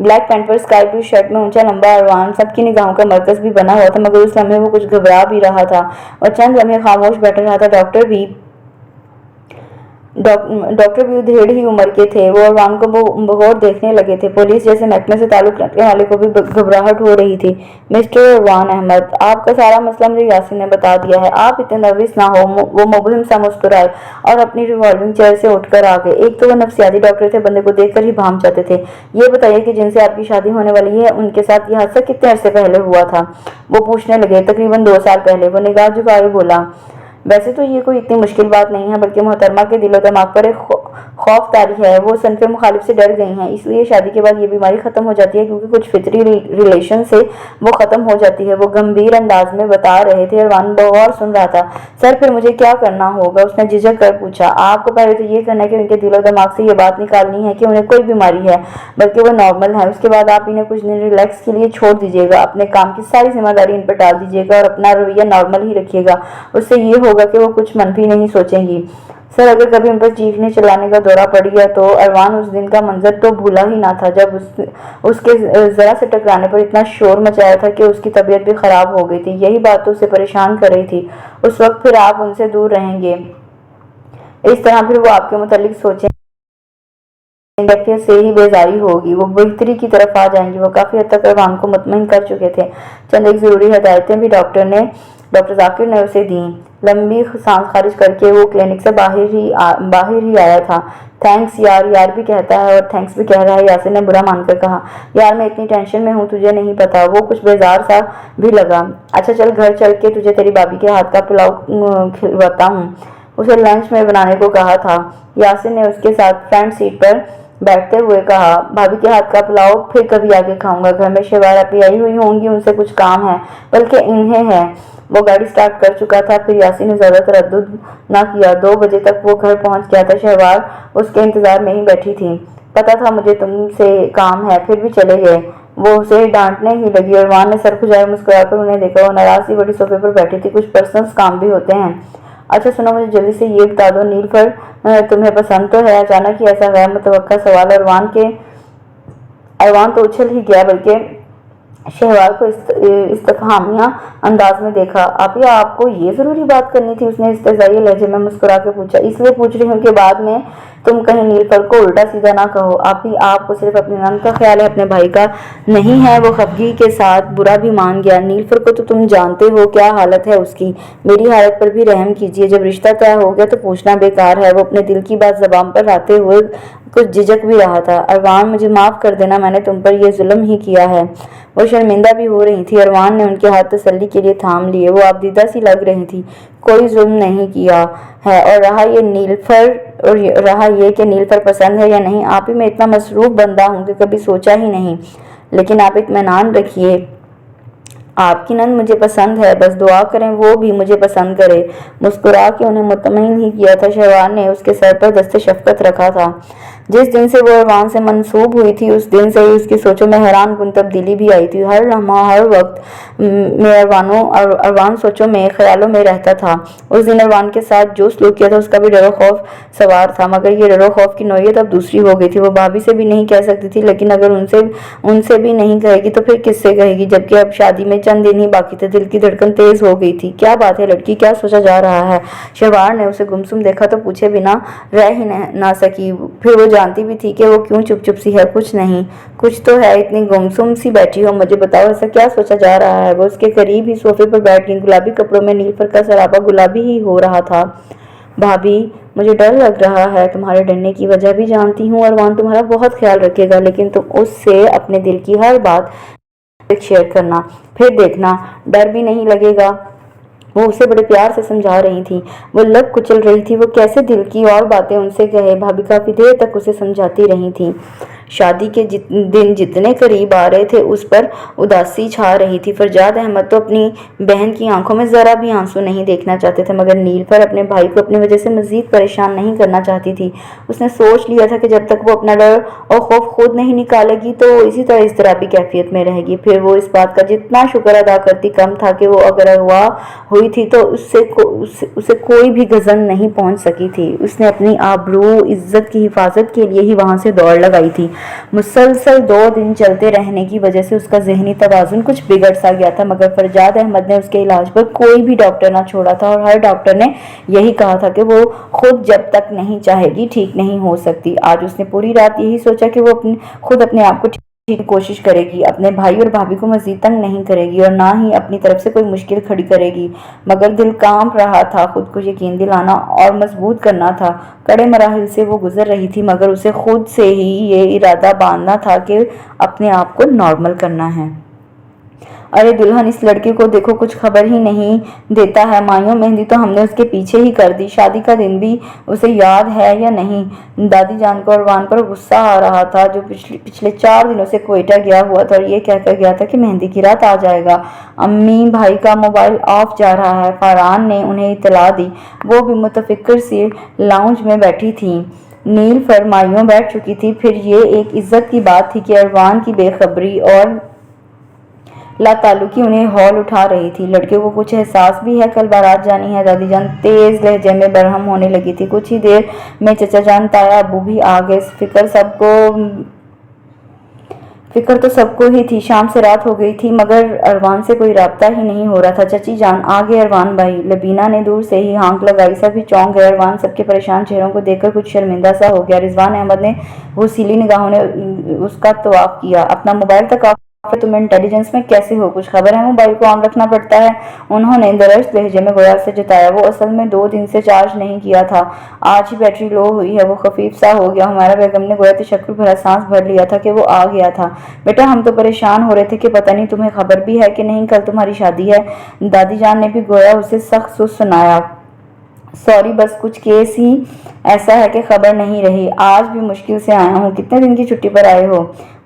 ब्लैक पैंट पर स्काई ब्लू शर्ट में ऊंचा लंबा अरवान सबकी निगाहों का मरकज भी बना हुआ था, मगर उस लम्हे वो कुछ घबरा भी रहा था और चंद लम्हे खामोश बैठा रहा था। डॉक्टर भी उधेड़ ही उम्र के थे। वो अरवान को बगौर देखने लगे थे। पुलिस जैसे महकमे से ताल्लुक रखने वाले को भी घबराहट हो रही थी। मिस्टर अरवान अहमद, आपका सारा मसला मुझे यासिन ने बता दिया है, आप इतने नर्वस ना हो। वो मुबहिम सा मुस्कुराए और अपनी रिवॉल्विंग चेयर से उठकर आ गए। एक तो वो नफ्सियाती डॉक्टर थे, बंदे को देखकर ही भाम जाते थे। ये बताइए कि जिनसे आपकी शादी होने वाली है उनके साथ यह हादसा कितने अरसे पहले हुआ था? वो पूछने लगे। तकरीबन 2 साल पहले। वो निगाह झुकाए बोला, वैसे तो ये कोई इतनी मुश्किल बात नहीं है, बल्कि मोहतरमा के दिलो दिमाग पर एक खौफ तारी है। वो सनफे मुखालिफ से डर गई हैं, इसलिए शादी के बाद ये बीमारी खत्म हो जाती है क्योंकि कुछ फितरी रिलेशन से वो खत्म हो जाती है। वो गंभीर अंदाज में बता रहे थे। अरवान गौर सुन रहा था। सर फिर मुझे क्या करना होगा? उसने झिझक कर पूछा। आपको पहले तो ये करना है कि उनके दिलो दिमाग से ये बात निकालनी है कि उन्हें कोई बीमारी है, बल्कि वो नॉर्मल है। उसके बाद आप इन्हें कुछ दिन रिलैक्स के लिए छोड़ दीजिएगा। अपने काम की सारी जिम्मेदारी इन पर डाल दीजिएगा और अपना रवैया नॉर्मल ही रखिएगा। उससे ये होगा कि वो कुछ मनफी नहीं सोचेंगी। सर अगर कभी उन पर चीखने चिल्लाने का दौरा पड़ गया तो? अरवान उस दिन का मंजर तो भूला ही ना था जब उसके जरा से टकराने पर इतना शोर मचाया था कि उसकी तबीयत भी खराब हो गई थी। यही बात तो उसे परेशान कर रही थी। उस वक्त फिर आप उनसे दूर रहेंगे, इस तरह फिर वो आपके मुतालिक सोचें से ही बेजारी होगी, वो बेहतरी की तरफ आ जाएंगी। वो काफी हद तक अरवान को मुतमईन कर चुके थे। चंद एक जरूरी हदायतें भी डॉक्टर जाकिर ने उसे दी। लंबी सांस खारिज करके वो क्लिनिक से बाहर ही आया था। थैंक्स यार, यार भी कहता है और थैंक्स भी कह रहा है, यासिन ने बुरा मानकर कहा। यार मैं इतनी टेंशन में हूँ, तुझे नहीं पता। वो कुछ बेजार सा भी लगा। अच्छा चल घर चल के तुझे तेरी भाभी के हाथ का पुलाव खिलवाता हूँ। उसे लंच में बनाने को कहा था। यासिन ने उसके साथ फ्रंट सीट पर बैठते हुए कहा, भाभी के हाथ का पुलाव फिर कभी आगे खाऊंगा। घर में शेवारा भी आई हुई होंगी, उनसे कुछ काम है, बल्कि इन्हें है। वो गाड़ी स्टार्ट कर चुका था। फिर यासीन ने ज्यादा तरद्दुद ना किया। 2 बजे तक वो घर पहुंच गया था। शहवार उसके इंतजार में ही बैठी थी। पता था मुझे तुमसे काम है, फिर भी चले गए। वो उसे डांटने ही लगी। अरवान ने सर खुजाए मुस्कुराकर उन्हें देखा। वो नाराज सी बड़ी सोफे पर बैठी थी। कुछ पर्सनल काम भी होते हैं। अच्छा सुनो, मुझे जल्दी से ये बता दो, नीलफर तुम्हें पसंद तो है? अचानक ही ऐसा गैर मुतवक्का सवाल। अरवान तो उछल ही गया, बल्कि शहवार को इस्तफहामिया अंदाज में देखा। आप या आपको ये ज़रूरी बात करनी थी? उसने इस्तेज़ाई लहजे में मुस्कुरा के पूछा। इसलिए पूछ रही हूँ कि बाद में तुम कहीं नीलफर को उल्टा सीधा ना कहो। आपको सिर्फ अपने नंद का ख्याल है, अपने भाई का नहीं है। वो खफगी के साथ बुरा भी मान गया। नीलफर को तो तुम जानते हो क्या हालत है उसकी। मेरी हालत पर भी रहम कीजिए। जब रिश्ता तय हो गया तो पूछना बेकार है। वो अपने दिल की बात ज़बान पर लाते हुए कुछ झिझक भी रहा था। अरवान, मुझे माफ़ कर देना, मैंने तुम पर यह जुल्म ही किया है। वो शर्मिंदा भी हो रही थी। अरवान ने उनके हाथ तसल्ली के लिए थाम लिए। वो आबदीदा सी लग रही थी। कोई जुल्म नहीं किया है। और रहा ये कि नीलफर पसंद है या नहीं, आप ही मैं इतना मसरूफ बंदा हूँ कि कभी सोचा ही नहीं। लेकिन आप इत्मीनान रखिए, आपकी नंद मुझे पसंद है। बस दुआ करें वो भी मुझे पसंद करे। मुस्कुरा के उन्हें मुतमईन ही किया था। शहवार ने उसके सर पर दस्ते शफकत रखा था। जिस दिन से वो अरवान से मंसूब हुई थी उस दिन से ही उसकी सोचों में हैरान कुन तब्दीली भी आई थी। हर लम्हा हर वक्त में अरवान सोचों में ख्यालों में रहता था। उस दिन अरवान के साथ जो सलूक किया था उसका भी डरो खौफ सवार था, मगर ये डरो खौफ की नौयत अब दूसरी हो गई थी। वो भाभी से भी नहीं कह सकती थी, लेकिन अगर उनसे भी नहीं कहेगी तो फिर किससे कहेगी, जबकि अब शादी में चंद दिन ही बाकी थे। दिल की धड़कन तेज हो गई थी। क्या बात है लड़की, क्या सोचा जा रहा है? शहवार ने उसे गुमसुम देखा तो पूछे बिना रह ही ना सकी। फिर वो जानती भी थी कि वो क्यों चुप चुप सी है। कुछ नहीं, कुछ तो है, इतनी गुमसुम सी बैठी हो। मुझे बताओ ऐसा क्या सोचा जा रहा है? वो उसके करीब ही सोफे पर बैठ गई। गुलाबी कपड़ों में नीलफर का सराबा गुलाबी ही हो रहा था। भाभी, मुझे डर लग रहा है। तुम्हारे डरने की वजह भी जानती हूँ। अरवान तुम्हारा बहुत ख्याल रखेगा, लेकिन तुम उससे अपने दिल की हर बात शेयर करना, फिर देखना डर भी नहीं लगेगा। वो उसे बड़े प्यार से समझा रही थी। वो लग कुचल रही थी। वो कैसे दिल की और बातें उनसे कहे। भाभी काफी देर तक उसे समझाती रही थी। शादी के दिन जितने करीब आ रहे थे उस पर उदासी छा रही थी। फरजाद अहमद तो अपनी बहन की आंखों में जरा भी आंसू नहीं देखना चाहते थे, मगर नीलफर अपने भाई को अपनी वजह से मजीद परेशान नहीं करना चाहती थी। उसने सोच लिया था कि जब तक वो अपना डर और खौफ खुद नहीं निकालेगी तो वो इसी तरह इज़्तिराबी कैफियत में रहेगी। फिर वो इस बात का जितना शुक्र अदा करती कम था कि वो अगर अगवा हुई थी तो उसे कोई भी गजन नहीं पहुंच सकी थी। उसने अपनी आबरू इज्जत की हिफाजत के लिए ही वहां से दौड़ लगाई थी। मुसलसल 2 दिन चलते रहने की वजह से उसका जहनी तवाजुन कुछ बिगड़ सा गया था, मगर फरजाद अहमद ने उसके इलाज पर कोई भी डॉक्टर ना छोड़ा था और हर डॉक्टर ने यही कहा था कि वो खुद जब तक नहीं चाहेगी ठीक नहीं हो सकती। आज उसने पूरी रात यही सोचा कि वो खुद अपने आप को की कोशिश करेगी, अपने भाई और भाभी को मजीद तंग नहीं करेगी और ना ही अपनी तरफ से कोई मुश्किल खड़ी करेगी। मगर दिल कांप रहा था। खुद को यकीन दिलाना और मजबूत करना था। कड़े मराहिल से वो गुजर रही थी, मगर उसे खुद से ही ये इरादा बांधना था कि अपने आप को नॉर्मल करना है। अरे दुल्हन, इस लड़के को देखो, कुछ खबर ही नहीं देता है। मायूं मेहंदी तो हमने उसके पीछे ही कर दी। शादी का दिन भी उसे याद है या नहीं? दादी जान को अरवान पर गुस्सा आ रहा था, जो पिछले 4 दिनों से क्वेटा गया हुआ था और ये कहकर गया था कि मेहंदी की रात आ जाएगा। अम्मी, भाई का मोबाइल ऑफ जा रहा है। फरहान ने उन्हें इतला दी। वो भी मुतफिक्र सी लाउंज में बैठी थी। नीलफर मायूं बैठ चुकी थी। फिर ये एक इज्जत की बात थी कि अरवान की बेखबरी और लाताल्लुकी उन्हें हौल उठा रही थी। लड़के को कुछ एहसास भी है, कल बारात जानी है। दादी जान तेज लहजे में बरहम होने लगी थी। कुछ ही देर में चचा जान, ताया, अबू भी आ गए। फिक्र तो सबको ही थी। शाम से रात हो गई थी, मगर अरवान से कोई राब्ता ही नहीं हो रहा था। चची जान आ गए अरवान भाई। लबीना ने दूर से ही हाँक लगाई। सभी चौंक गए। अरवान सबके परेशान चेहरों को देखकर कुछ शर्मिंदा सा हो गया। रिजवान अहमद ने वो सीली निगाहों ने उसका तवाफ किया। अपना मोबाइल तक तुम इंटेलिजेंस में कैसे हो? कुछ खबर है? मोबाइल को ऑन रखना पड़ता है। उन्होंने दरज लहजे में गोया से जताया। वो असल में 2 दिन से चार्ज नहीं किया था। आज ही बैटरी लो हुई है। वो खफीफ सा हो गया। हमारा बेगम ने गोया तशक्कुर भरा सांस भर लिया था कि वो आ गया था। बेटा, हम तो परेशान हो रहे थे कि पता नहीं तुम्हें खबर भी है कि नहीं, कल तुम्हारी शादी है। दादी जान ने भी गोया उसे सख्त सुनाया। सॉरी, बस कुछ केस ही ऐसा है कि खबर नहीं रही। आज भी मुश्किल से आया हूँ। कितने दिन की छुट्टी पर आए हो?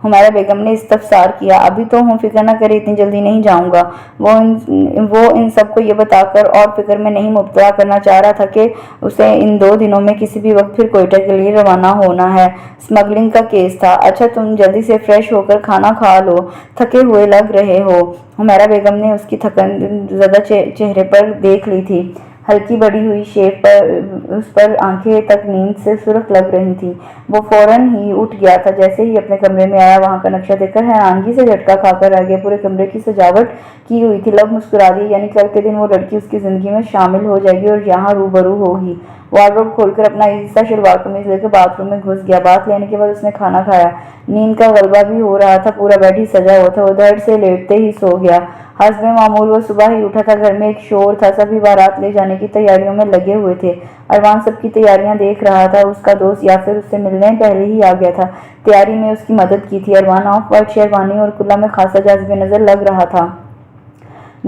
हुमैरा बेगम ने इस्तफसार किया। अभी तो हूँ, फिक्र न करे, इतनी जल्दी नहीं जाऊंगा। वो इन सबको ये बताकर और फिक्र में नहीं मुब्तला करना चाह रहा था कि उसे इन 2 दिनों में किसी भी वक्त फिर कोयटा के लिए रवाना होना है। स्मगलिंग का केस था। अच्छा, तुम जल्दी से फ्रेश होकर खाना खा लो, थके हुए लग रहे हो। हुमैरा बेगम ने उसकी थकन ज़्यादा चेहरे पर देख ली थी। ہلکی بڑی ہوئی شیپ پر اس پر آنکھیں تک نیند سے سرخ لگ رہی تھی۔ وہ فوراً ہی اٹھ گیا تھا۔ جیسے ہی اپنے کمرے میں آیا وہاں کا نقشہ دیکھ کر حیرانگی سے جھٹکا کھا کر رہ گیا۔ پورے کمرے کی سجاوٹ کی ہوئی تھی، لب مسکرا دیے، یعنی کل کے دن وہ لڑکی اس کی زندگی میں شامل ہو جائے گی اور یہاں روبرو ہوگی۔ وارڈروب کھول کر اپنا ایزی سا شلوار قمیض لے کر باتھ روم میں گھس گیا۔ بات لینے کے بعد اس نے کھانا کھایا۔ نیند کا غلبہ بھی ہو رہا تھا، پورا بیڈ ہی سجا ہوا تھا۔ وہ دھڑ سے لیٹتے ہی سو گیا۔ حسب معمول وہ صبح ہی اٹھا تھا۔ گھر میں ایک شور تھا، سبھی بارات لے جانے کی تیاریوں میں لگے ہوئے تھے۔ اروان سب کی تیاریاں دیکھ رہا تھا۔ اس کا دوست یاسر اس سے ملنے پہلے ہی آ گیا تھا، تیاری میں اس کی مدد کی تھی۔ اروان آف وائٹ شیروانی اور کلا میں خاصا جاذب نظر لگ رہا تھا۔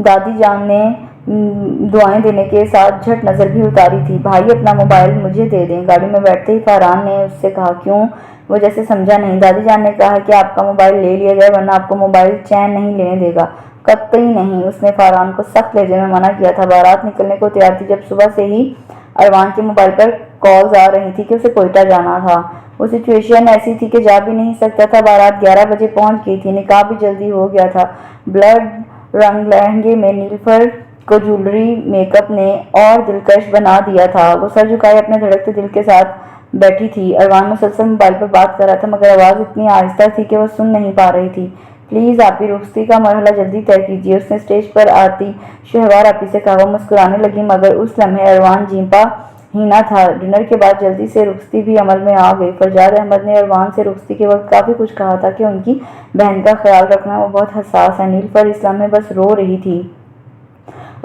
دادی جان نے دعائیں دینے کے ساتھ جھٹ نظر بھی اتاری تھی۔ بھائی اپنا موبائل مجھے دے دیں۔ گاڑی میں بیٹھتے ہی فاران نے اس سے کہا۔ کیوں؟ وہ جیسے سمجھا نہیں۔ دادی جان نے کہا کہ آپ کا موبائل لے لیا جائے ورنہ آپ کو موبائل چین نہیں لینے دے گا۔ قطعی نہیں، اس نے فاران کو سخت لہجے میں منع کیا تھا۔ بارات نکلنے کو تیار تھی جب صبح سے ہی اروان کے موبائل پر کالز آ رہی تھی کہ اسے کوئٹہ جانا تھا۔ وہ سچویشن ایسی تھی کہ جا بھی نہیں سکتا تھا۔ بارات 11 بجے پہنچ گئی تھی۔ نکاح بھی جلدی ہو گیا تھا۔ بلڈ رنگ لہنگے میں نیلوفر کو جولری میک اپ نے اور دلکش بنا دیا تھا۔ وہ سر جھکائے اپنے دھڑکتے دل کے ساتھ بیٹھی تھی۔ اروان مسلسل موبائل پر بات کر رہا تھا مگر آواز اتنی آہستہ تھی کہ وہ سن نہیں پا رہی تھی۔ پلیز آپی، رخصتی کا مرحلہ جلدی طے کیجیے، اس نے اسٹیج پر آتی شہوار آپی سے کہا۔ وہ مسکرانے لگی مگر اس لمحے اروان جھیمپا ہی نہ تھا۔ ڈنر کے بعد جلدی سے رخصتی بھی عمل میں آ گئی۔ فرجاد احمد نے اروان سے رخصتی کے وقت کافی کچھ کہا تھا کہ ان کی بہن کا خیال رکھنا، وہ بہت حساس ہے۔ نیلوفر اس لمحے بس رو رہی تھی۔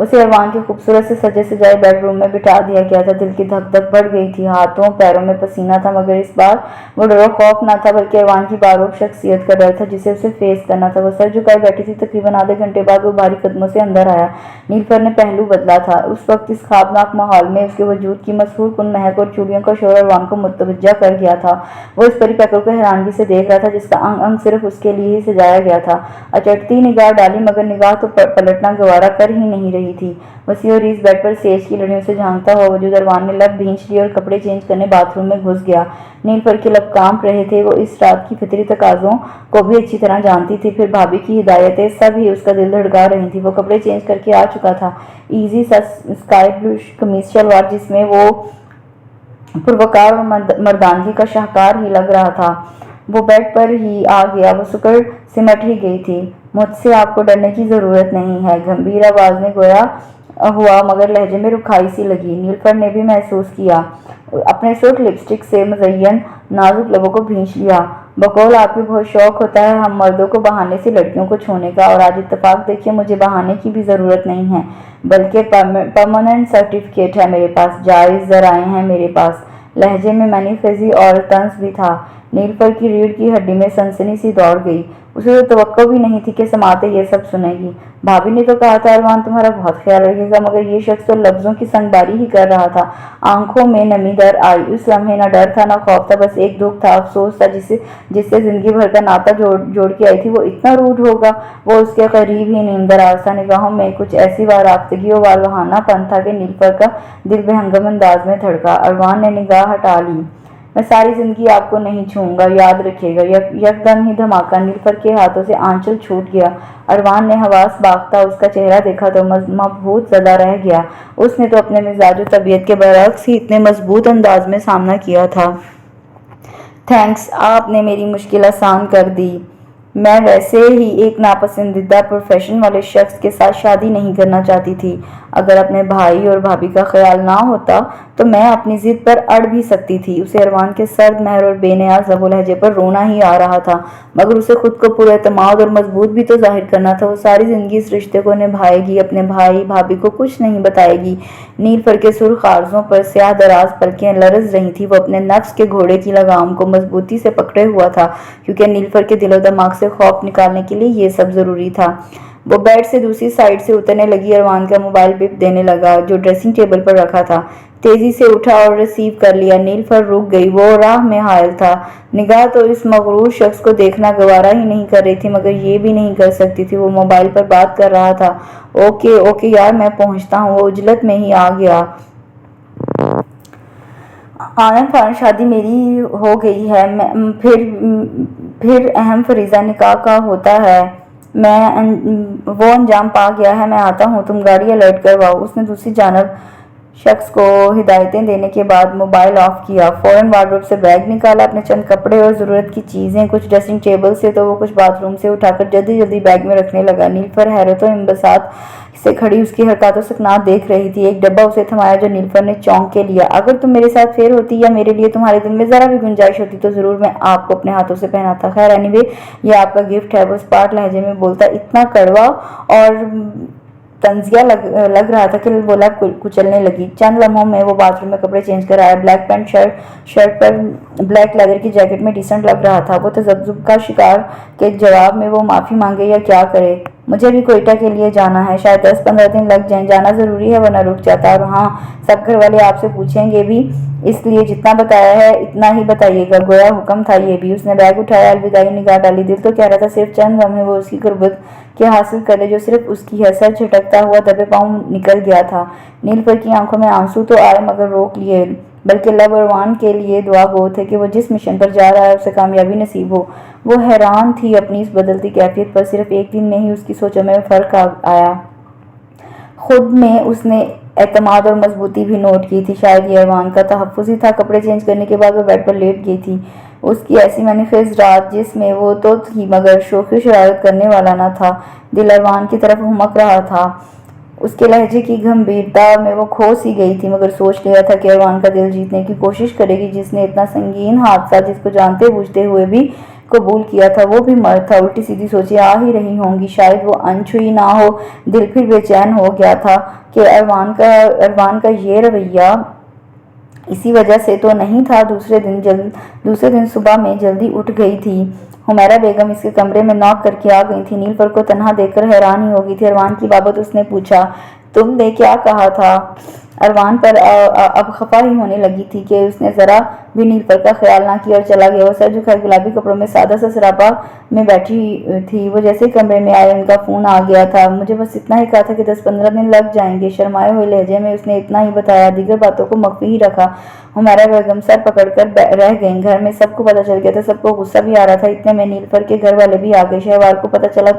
اسے اروان کے خوبصورت سے سجے سجائے بیڈ روم میں بٹھا دیا گیا تھا۔ دل کی دھک دھک بڑھ گئی تھی، ہاتھوں پیروں میں پسینہ تھا مگر اس بار وہ ڈر و خوف نہ تھا بلکہ اروان کی باروب شخصیت کا ڈر تھا جسے اسے فیس کرنا تھا۔ وہ سر جھکائے بیٹھی تھی۔ تقریباً آدھے گھنٹے بعد وہ بھاری قدموں سے اندر آیا۔ نیلوفر نے پہلو بدلا تھا۔ اس وقت اس خوابناک ماحول میں اس کے وجود کی مسحور کن مہک اور چوڑیوں کا شور اروان کو متوجہ کر گیا تھا۔ وہ اس پری پیکر کو حیرانگی سے دیکھ رہا تھا جس کا انگ انگ صرف اس کے لیے ہی سجایا گیا تھا۔ اچٹتی نگاہ ڈالی مگر نگاہ تو پلٹنا گوارا کر ہی نہیں رہی تھی۔ وسیع اور ریز بیڈ پر سیج کی لڑیوں سے جھانکتا ہوا وجود اروان نے لب بھینچ لیے اور کپڑے چینج کرنے باتھ روم میں گھس گیا۔ نیلوفر کے لب کانپ رہے تھے۔ وہ اس رات کی فطری تقاضوں کو بھی اچھی طرح جانتی تھی، پھر بھابھی کی ہدایتیں سب ہی اس کا دل دھڑکا رہی تھیں۔ وہ کپڑے چینج کر کے آ چکا تھا، ایزی سا اسکائی بلو قمیص شلوار جس میں وہ پروقار اور مردانگی کا شاہکار ہی لگ رہا تھا۔ وہ بیڈ پر ہی آ گیا۔ وہ سکڑ سمٹ ہی گئی تھی۔ مجھ سے آپ کو ڈرنے کی ضرورت نہیں ہے، گمبھیر آواز میں گویا ہوا مگر لہجے میں رکھائی سی لگی۔ نیلوفر نے بھی محسوس کیا۔ اپنے سرخ لپسٹک سے مزین نازک لبوں کو بھینچ لیا۔ بقول آپ کو بہت شوق ہوتا ہے ہم مردوں کو بہانے سے لڑکیوں کو چھونے کا، اور آج اتفاق دیکھیے مجھے بہانے کی بھی ضرورت نہیں ہے بلکہ پرماننٹ سرٹیفکیٹ ہے میرے پاس، جائز ذرائع ہیں میرے پاس۔ لہجے میں منی خزی اور طنز بھی تھا۔ نیلوفر کی ریڑھ کی ہڈی میں سنسنی سی دوڑ گئی۔ اسے تو توقع بھی نہیں تھی کہ سماعتیں یہ سب سنے گی۔ بھابھی نے تو کہا تھا اروان تمہارا بہت خیال رکھے گا، مگر یہ شخص تو لفظوں کی سنگباری ہی کر رہا تھا۔ آنکھوں میں نمی در آئی۔ اس لمحے نہ ڈر تھا نہ خوف تھا، بس ایک دکھ تھا، افسوس تھا جس سے زندگی بھر کا ناتا جوڑ کے آئی تھی وہ اتنا روڈ ہوگا۔ وہ اس کے قریب ہی نیم دراز تھا۔ نگاہوں میں کچھ ایسی وارفتگی و والوانہ پن تھا کہ نیلوفر کا دل بہنگم انداز میں دھڑکا۔ اروان نے نگاہ ہٹا لی۔ میں ساری زندگی آپ کو نہیں چھوؤں گا، یاد رکھیے گا۔ یکدم ہی دھماکہ، نیلوفر کے ہاتھوں سے آنچل چھوٹ گیا۔ اروان نے حواس باختہ اس کا چہرہ دیکھا تو مبہوت زدہ رہ گیا۔ اس نے تو اپنے مزاج و طبیعت کے برعکس ہی اتنے مضبوط انداز میں سامنا کیا تھا۔ تھینکس، آپ نے میری مشکل آسان کر دی۔ میں ویسے ہی ایک ناپسندیدہ پروفیشن والے شخص کے ساتھ شادی نہیں کرنا چاہتی تھی۔ اگر اپنے بھائی اور بھابھی کا خیال نہ ہوتا تو میں اپنی ضد پر اڑ بھی سکتی تھی۔ اسے اروان کے سرد مہر اور بے نیاز لب و لہجے پر رونا ہی آ رہا تھا، مگر اسے خود کو پر اعتماد اور مضبوط بھی تو ظاہر کرنا تھا۔ وہ ساری زندگی اس رشتے کو نبھائے گی، اپنے بھائی بھابھی کو کچھ نہیں بتائے گی۔ نیلوفر کے سرخ آرزوں پر سیاہ دراز پلکیں لرز رہی تھیں۔ وہ اپنے نفس کے گھوڑے کی لگام کو مضبوطی سے پکڑے ہوا تھا کیونکہ نیلوفر کے دل و دماغ سے خوف نکالنے کے لیے یہ سب ضروری تھا۔ وہ بیڈ سے دوسری سائیڈ سے اترنے لگی۔ اروان کا موبائل بپ دینے لگا جو ڈریسنگ ٹیبل پر رکھا تھا۔ تیزی سے اٹھا اور ریسیو کر لیا۔ نیلوفر رک گئی۔ وہ راہ میں حائل تھا۔ نگاہ تو اس مغرور شخص کو دیکھنا گوارا ہی نہیں کر رہی تھی مگر یہ بھی نہیں کر سکتی تھی۔ وہ موبائل پر بات کر رہا تھا۔ اوکے یار میں پہنچتا ہوں۔ وہ عجلت میں ہی آ گیا۔ آنند فوراً شادی میری ہو گئی ہے، پھر اہم فریضہ نکاح کا ہوتا ہے، وہ انجام پا گیا ہے، میں آتا ہوں، تم گاڑی الرٹ کرواؤ۔ اس نے دوسری جانب शख्स को हिदायतें देने के बाद मोबाइल ऑफ किया। फौरन वार्डरोब से बैग निकाला, अपने चंद कपड़े और ज़रूरत की चीज़ें कुछ ड्रेसिंग टेबल से तो वो कुछ बाथरूम से उठाकर जल्दी जल्दी बैग में रखने लगा। नीलफर हैरत और इंबसात से खड़ी उसकी हरकतों से ना देख रही थी। एक डब्बा उसे थमाया जो नीलफर ने चौंक के लिया। अगर तुम मेरे साथ फेर होती या मेरे लिए तुम्हारे दिल में ज़रा भी गुंजाइश होती तो ज़रूर मैं आपको अपने हाथों से पहनाता। खैर एनीवे, ये आपका गिफ्ट है। वो स्पार्ट लहजे में बोलता, इतना कड़वा और तंजिया लग रहा था कि बोला कुचलने लगी। चंद लम्हों में वो बाथरूम में कपड़े चेंज कर आया। ब्लैक पैंट शर्ट पर ब्लैक लेदर की जैकेट में डिसेंट लग रहा था। वो तजब्जुब का शिकार के जवाब में वो माफ़ी मांगे या क्या करे। मुझे भी कोयटा के लिए जाना है, शायद 10-15 दिन लग जाएं। जाना ज़रूरी है वरना रुक जाता। और हाँ, सब घर वाले आपसे पूछेंगे भी, इसलिए जितना बताया है इतना ही बताइएगा। गोया हुक्म था ये भी। उसने बैग उठाया, अलविदाई निगाह डाली। दिल तो कह रहा था सिर्फ चंद लम्हे वो उसकी गुर्बत के हासिल करे जो सिर्फ उसकी है। सर झटकता हुआ दबे पाँव निकल गया था। नीलफर की आंखों में आंसू तो आए मगर रोक लिए, बल्कि लब अरवान के लिए दुआ गो थे कि वो जिस मिशन पर जा रहा है उसे कामयाबी नसीब हो। वो हैरान थी अपनी इस बदलती कैफियत पर। सिर्फ एक दिन में ही उसकी सोचों में फ़र्क आया। खुद में उसने एतमाद और मजबूती भी नोट की थी। शायद ये अरवान का तहफ़्फ़ुज़ ही था। कपड़े चेंज करने के बाद वो बेड पर लेट गई थी। उसकी ऐसी मैनिफेस्ट रात जिसमें वो तो थी मगर शोखी शरारत करने वाला न था। दिल अरवान की तरफ हुमक रहा था। उसके लहजे की गंभीरता में वो खो सी गई थी मगर सोच लिया था कि अरवान का दिल जीतने की कोशिश करेगी। जिसने इतना संगीन हादसा, जिसको जानते बूझते हुए भी कबूल किया था, वो भी मर्द था। उल्टी सीधी सोचें आ ही रही होंगी। शायद वो अनछुई ना हो। दिल फिर बेचैन हो गया था कि अरवान का ये रवैया इसी वजह से तो नहीं था। दूसरे दिन सुबह में जल्दी उठ गई थी। हुमैरा बेगम इसके कमरे में नॉक करके आ गई थी। नीलफर को तन्हा देखकर हैरान ही हो गई थी। अरवान की बाबत उसने पूछा, तुमने क्या कहा था? अरवान पर अब खफा ही होने लगी थी कि उसने ज़रा भी नीलफर का ख्याल ना किया और चला गया। वो सर झुकाए गुलाबी कपड़ों में सादा सा सरापा में बैठी थी। वो जैसे कमरे में आए उनका फ़ोन आ गया था। मुझे बस इतना ही कहा था कि 10-15 दिन लग जाएंगे। शर्माए हुए लहजे में उसने इतना ही बताया, दीगर बातों को मख्फी ही रखा। हुमैरा बेगम सर पकड़कर रह गईं। घर में सबको पता चल गया था। सबको गुस्सा भी आ रहा था। इतने में नीलफर के घर वाले भी आ गए। शहवार को पता चला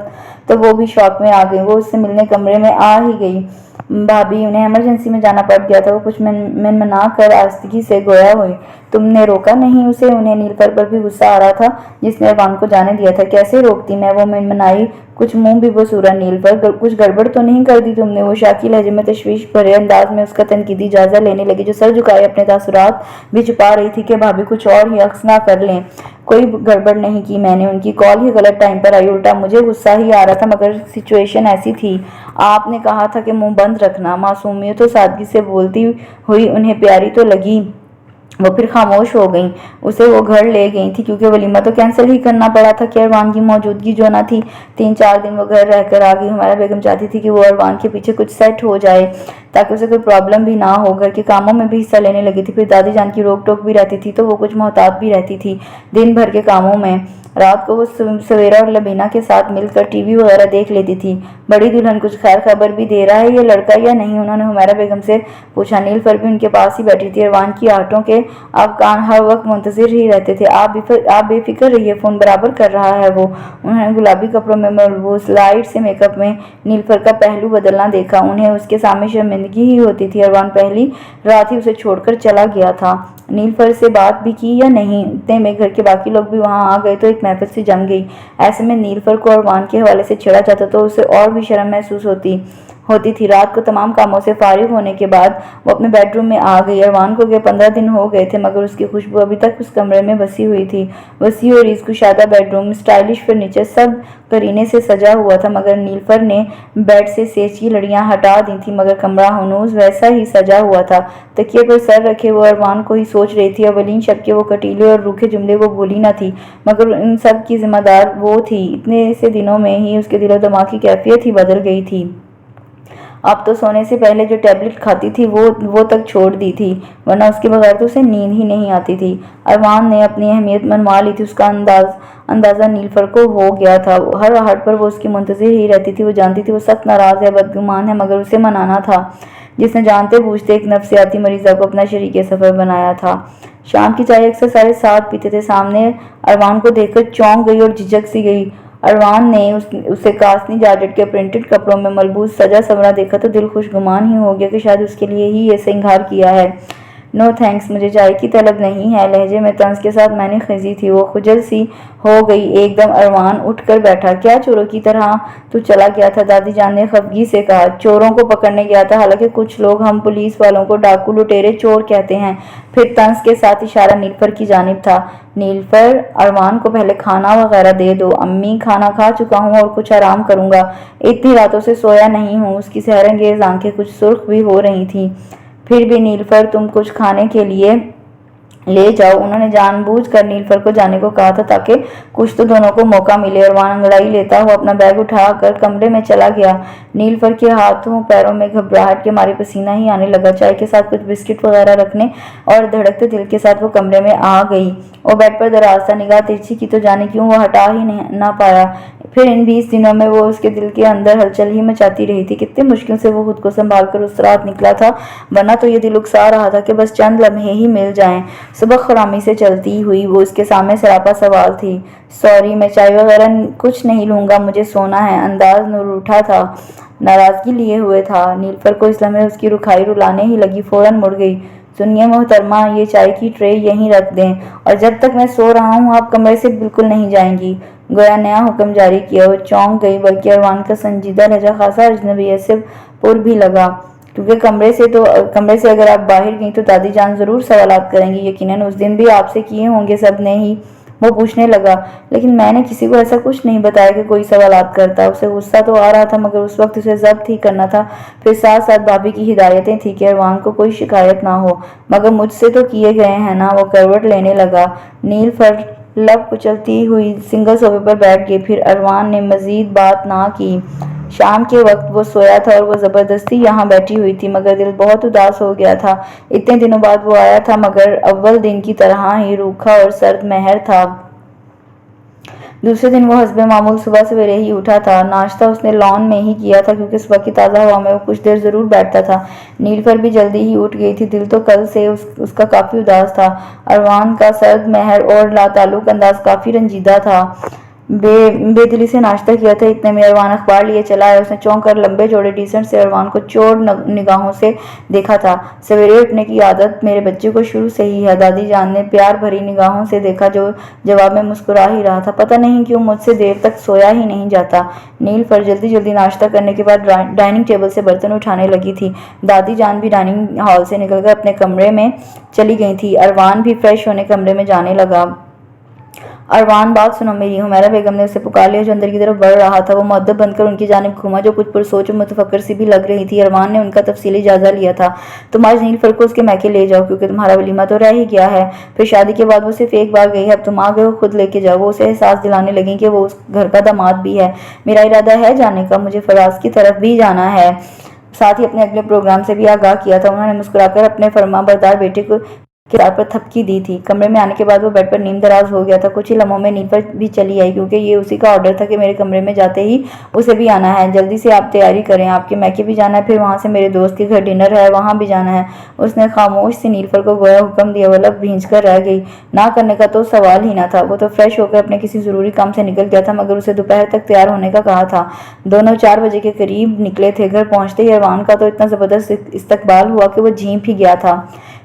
तो वो भी शौक में आ गई। वो उससे मिलने कमरे में आ ही गई। भाभी, उन्हें इमरजेंसी में जाना पड़ गया था। वो कुछ मनमना कर आस्तिकी से गोया हुई, तुमने रोका नहीं उसे? उन्हें नीलफर पर भी गुस्सा आ रहा था जिसने अरवान को जाने दिया था। कैसे रोकती मैं? वो मनमनाई, कुछ मुंह भी बसूरा। नीलफर, कुछ गड़बड़ तो नहीं कर दी तुमने? वो शाकी लहजे में तशवीश भरे अंदाज में उसका तनकीदी जायजा लेने लगी, जो सर झुकाए अपने तासुरात भी छुपा रही थी कि भाभी कुछ और ही अक्स ना कर लें। कोई गड़बड़ नहीं की मैंने। उनकी कॉल ही गलत टाइम पर आई। उल्टा मुझे गुस्सा ही आ रहा था मगर सिचुएशन ऐसी थी। आपने कहा था कि मुंह बंद रखना। मासूमियत और सादगी से बोलती हुई उन्हें प्यारी तो लगी। वो फिर खामोश हो गईं। उसे वो घर ले गई थी क्योंकि वलीमा तो कैंसिल ही करना पड़ा था कि अरवान की मौजूदगी जो ना थी। 3-4 दिन वो घर रहकर आ गई। हुमैरा बेगम चाहती थी कि वो अरवान के पीछे कुछ सेट हो जाए ताकि उसे कोई प्रॉब्लम भी ना हो। घर के कामों में भी हिस्सा लेने लगी थी। फिर दादी जान की रोक टोक भी रहती थी तो वो कुछ मोहतात भी रहती थी दिन भर के कामों में। रात को वो सवेरा और लबीना के साथ मिलकर टीवी वगैरह देख लेती थी। बड़ी दुल्हन कुछ खैर खबर भी दे रहा है ये लड़का या नहीं? उन्होंने हुमैरा बेगम से पूछा। नीलफर भी उनके पास ही बैठी थी। अरवान की आटों के अब कान हर वक्त मुंतजिर ही रहते थे। आप बेफिक्र रहिए, फ़ोन बराबर कर रहा है वो। उन्होंने गुलाबी कपड़ों में मलबूस लाइट से मेकअप में नीलफर का पहलू बदलना देखा। उन्हें उसके सामने शर्मिंदगी ही होती थी। अरवान पहली रात ही उसे छोड़कर चला गया था। नीलफर से बात भी की या नहीं? इतने में घर के बाकी लोग भी वहां आ गए तो एक महफिल सी जम गई। ऐसे में नीलफर को अरवान के हवाले से छेड़ा जाता तो उसे और भी शर्म महसूस होती थी। रात को तमाम कामों से फारिग होने के बाद वो अपने बेडरूम में आ गई। अरवान को 15 दिन हो गए थे मगर उसकी खुशबू अभी तक उस कमरे में बसी हुई थी। वसी और रीज़-कुशादा बेडरूम, स्टाइलिश फर्नीचर, सब करीने से सजा हुआ था मगर नीलफर ने बेड से सेज की लड़ियां हटा दी थी मगर कमरा हनूज वैसा ही सजा हुआ था। तकिए पर सर रखे वो अरवान को ही सोच रही थी। अवलीन शब के वो कटीले और रूखे जुमले वो भूली न थी मगर इन सब की जिम्मेदार वो थी। इतने से दिनों में ही उसके दिलो दिमाग की कैफियत ही बदल गई थी। अब तो सोने से पहले जो टैबलेट खाती थी वो तक छोड़ दी थी, वरना उसके बगैर तो उसे नींद ही नहीं आती थी। अरवान ने अपनी अहमियत मनवा ली थी। उसका अंदाज़ा नीलफर को हो गया था। हर आहट पर वो उसकी मुंतज़िर ही रहती थी। वो जानती थी वो सख्त नाराज़ है, बदगुमान है मगर उसे मनाना था जिसने जानते बूझते एक नफ्सियाती मरीज़ा को अपना शरीके सफ़र बनाया था। शाम की चाय अक्सर 7:30 पीते थे। सामने अरवान को देखकर चौंक गई और झिझक सी गई। اروان نے اسے کاسنی جارجٹ کے پرنٹڈ کپڑوں میں ملبوس سجا سورا دیکھا تو دل خوشگمان ہی ہو گیا کہ شاید اس کے لیے ہی یہ سنگھار کیا ہے۔ نو تھینکس، مجھے چائے کی طلب نہیں ہے، لہجے میں طنز کے ساتھ میں نے خزی تھی۔ وہ خجل سی ہو گئی۔ ایک دم اروان اٹھ کر بیٹھا۔ کیا چوروں کی طرح تو چلا گیا تھا؟ دادی جان نے خفگی سے کہا۔ چوروں کو پکڑنے گیا تھا، حالانکہ کچھ لوگ ہم پولیس والوں کو ڈاکو لٹیرے چور کہتے ہیں۔ پھر طنز کے ساتھ اشارہ نیلوفر کی جانب تھا۔ نیلوفر، اروان کو پہلے کھانا وغیرہ دے دو۔ امی، کھانا کھا چکا ہوں اور کچھ آرام کروں گا، اتنی راتوں سے سویا نہیں ہوں۔ اس کی سحر انگیز آنکھیں کچھ سرخ بھی ہو رہی تھیں۔ پھر بھی نیلوفر، تم کچھ کھانے کے لیے لے جاؤ۔ انہوں نے جان بوجھ کر نیلوفر کو جانے کو کہا تھا تاکہ کچھ تو دونوں کو موقع ملے۔ اروان انگڑائی لیتا ہوا اپنا بیگ اٹھا کر کمرے میں چلا گیا۔ نیلوفر کے ہاتھوں پیروں میں گھبراہٹ کے مارے پسینہ ہی آنے لگا۔ چائے کے ساتھ کچھ بسکٹ وغیرہ رکھنے اور دھڑکتے دل کے ساتھ وہ کمرے میں آ گئی۔ وہ بیڈ پر دراز تھا، نگاہ ترچھی کی تو جانے کیوں وہ ہٹا ہی نہ پایا۔ پھر ان 20 دنوں میں وہ اس کے دل کے اندر ہلچل ہی مچاتی رہی تھی۔ کتنی مشکل سے وہ خود کو سنبھال کر اس رات نکلا تھا، ورنہ تو یہ دل اکسا رہا تھا کہ بس چند لمحے ہی مل جائیں۔ صبح خرامی سے چلتی ہوئی وہ اس کے سامنے سراپا سوال تھی۔ سوری، میں چائے وغیرہ کچھ نہیں لوں گا، مجھے سونا ہے۔ انداز نروٹھا تھا، ناراضگی لیے ہوئے تھا۔ نیلوفر کو اس لمحے اس کی رکھائی رلانے ہی لگی، فوراً مڑ گئی۔ سنیے محترمہ، یہ چائے کی ٹرے یہیں رکھ دیں، اور جب تک میں سو رہا ہوں آپ کمرے سے بالکل نہیں جائیں گی۔ گویا نیا حکم جاری کیا۔ وہ چونک گئی، بلکہ اروان کا سنجیدہ لہجہ خاصا اجنبیت سے پر بھی لگا، کیونکہ کمرے سے اگر آپ باہر گئیں تو دادی جان ضرور سوالات کریں گی، یقیناً اس دن بھی آپ سے کیے ہوں گے سب نے ہی۔ وہ پوچھنے لگا، لیکن میں نے کسی کو ایسا کچھ نہیں بتایا کہ کوئی سوالات کرتا۔ اسے غصہ تو آ رہا تھا، مگر اس وقت اسے ضبط ہی کرنا تھا۔ پھر ساتھ ساتھ بھابھی کی ہدایتیں تھیں کہ اروان کو کوئی شکایت نہ ہو۔ مگر مجھ سے تو کیے گئے ہیں نا۔ وہ کروٹ لینے لگا۔ نیلوفر لب کچلتی ہوئی سنگل صوفے پر بیٹھ گئی۔ پھر اروان نے مزید بات نہ کی۔ شام کے وقت وہ سویا تھا اور وہ زبردستی یہاں بیٹھی ہوئی تھی، مگر دل بہت اداس ہو گیا تھا۔ اتنے دنوں بعد وہ آیا تھا، مگر اول دن کی طرح ہی روکھا اور سرد مہر تھا۔ دوسرے دن وہ حسب معمول صبح سویرے ہی اٹھا تھا۔ ناشتہ اس نے لان میں ہی کیا تھا، کیونکہ صبح کی تازہ ہوا میں وہ کچھ دیر ضرور بیٹھتا تھا۔ نیلوفر بھی جلدی ہی اٹھ گئی تھی۔ دل تو کل سے اس کا کافی اداس تھا۔ اروان کا سرد مہر اور لاتعلق انداز کافی رنجیدہ تھا۔ بے دلی سے ناشتہ کیا تھا، اتنے میں اروان اخبار لیے چلا آیا۔ اس نے چونک کر لمبے چوڑے ڈیسنٹ سے اروان کو چور نگاہوں سے دیکھا تھا۔ سویرے اٹھنے کی عادت میرے بچے کو شروع سے ہی ہے، دادی جان نے پیار بھری نگاہوں سے دیکھا، جو جواب میں مسکرا ہی رہا تھا۔ پتہ نہیں کیوں مجھ سے دیر تک سویا ہی نہیں جاتا۔ نیلوفر جلدی ناشتہ کرنے کے بعد ڈائننگ ٹیبل سے برتن اٹھانے لگی تھی۔ دادی جان بھی ڈائننگ ہال سے نکل کر اپنے کمرے میں چلی گئی تھی۔ اروان بھی فریش ہونے کمرے میں جانے لگا۔ اروان، بات سنو میری، حمیرہ بیگم نے اسے پکار لیا جو اندر کی طرف بڑھ رہا تھا۔ وہ مؤدب بن کر ان کی جانب گھوما، جو کچھ پرسوچ و متفکر سی بھی لگ رہی تھی۔ اروان نے ان کا تفصیلی جائزہ لیا تھا۔ تم آج نیلوفر کو اس کے میکے لے جاؤ، کیونکہ تمہارا ولیمہ تو رہ ہی گیا ہے۔ پھر شادی کے بعد وہ صرف ایک بار گئی ہے، اب تم آ گئے ہو، خود لے کے جاؤ۔ وہ اسے احساس دلانے لگیں کہ وہ اس گھر کا داماد بھی ہے۔ میرا ارادہ ہے جانے کا، مجھے فراز کی طرف بھی جانا ہے۔ ساتھ ہی اپنے اگلے پروگرام سے بھی آگاہ کیا تھا۔ انہوں نے مسکرا کر اپنے فرما بردار بیٹے کو کردار پر تھپکی دی تھی۔ کمرے میں آنے کے بعد وہ بیڈ پر نیم دراز ہو گیا تھا۔ کچھ ہی لمحوں میں نیلوفر بھی چلی آئی، کیونکہ یہ اسی کا آرڈر تھا کہ میرے کمرے میں جاتے ہی اسے بھی آنا ہے۔ جلدی سے آپ تیاری کریں، آپ کے میکے بھی جانا ہے، پھر وہاں سے میرے دوست کے گھر ڈنر ہے، وہاں بھی جانا ہے۔ اس نے خاموش سی نیلوفر کو گویا حکم دیا۔ وہ لب بھینچ کر رہ گئی۔ نہ کرنے کا تو سوال ہی نہ تھا۔ وہ تو فریش ہو کر اپنے کسی ضروری کام سے نکل گیا تھا، مگر اسے دوپہر تک تیار ہونے کا کہا تھا۔ دونوں 4 بجے کے قریب نکلے تھے۔ گھر پہنچتے ہی اروان کا تو اتنا زبردست استقبال ہوا کہ وہ جھینپ ہی گیا تھا۔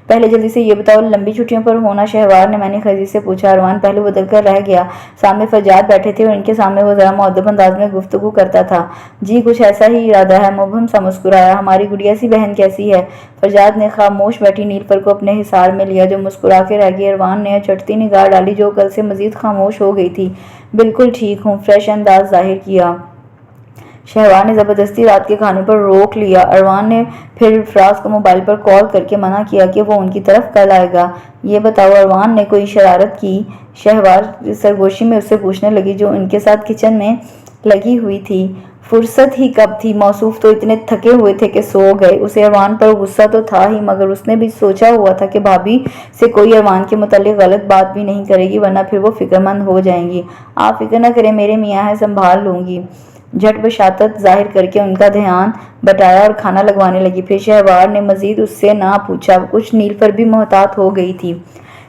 پہلے جلدی سے یہ بتاؤ، لمبی چھٹیوں پر ہونا شہوار نے؟ میں نے خزی سے پوچھا۔ اروان پہلو بدل کر رہ گیا۔ سامنے فرجاد بیٹھے تھے اور ان کے سامنے وہ ذرا مؤدب انداز میں گفتگو کرتا تھا۔ جی کچھ ایسا ہی ارادہ ہے، مبہم سا مسکرایا۔ ہماری گڑیا سی بہن کیسی ہے؟ فرجاد نے خاموش بیٹھی نیلوفر کو اپنے حصار میں لیا، جو مسکرا کے رہ گئی۔ اروان نے چٹتی نگاہ ڈالی، جو کل سے مزید خاموش ہو گئی تھی۔ بالکل ٹھیک ہوں، فریش انداز ظاہر کیا۔ شہوار نے زبردستی رات کے کھانے پر روک لیا۔ اروان نے پھر فراز کو موبائل پر کال کر کے منع کیا کہ وہ ان کی طرف کل آئے گا۔ یہ بتاؤ، اروان نے کوئی شرارت کی؟ شہوار سرگوشی میں اس سے پوچھنے لگی، جو ان کے ساتھ کچن میں لگی ہوئی تھی۔ فرصت ہی کب تھی، موصوف تو اتنے تھکے ہوئے تھے کہ سو گئے۔ اسے اروان پر غصہ تو تھا ہی، مگر اس نے بھی سوچا ہوا تھا کہ بھابھی سے کوئی اروان کے متعلق غلط بات بھی نہیں کرے گی، ورنہ پھر وہ فکر مند ہو جائیں گی۔ آپ فکر نہ کریں، میرے میاں ہیں، سنبھال لوں گی۔ جھٹ بشاشت ظاہر کر کے ان کا دھیان بٹایا اور کھانا لگوانے لگی۔ پھر شہوار نے مزید اس سے نہ پوچھا۔ کچھ نیلوفر بھی محتاط ہو گئی تھی۔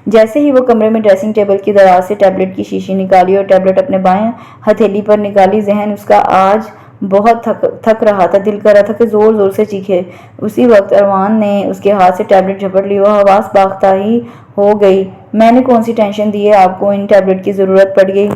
जैसे ही वो कमरे में ड्रेसिंग टेबल की दराज से टैबलेट की शीशी निकाली और टैबलेट अपने बाएं हथेली पर निकाली, जहन उसका आज बहुत थक रहा था। दिल कर रहा था कि जोर जोर से चीखे। उसी वक्त अरमान ने उसके हाथ से टैबलेट झपट ली। वो हवास बाख्ता ही हो गई। मैंने कौन सी टेंशन दी है आपको, इन टैबलेट की ज़रूरत पड़ गई।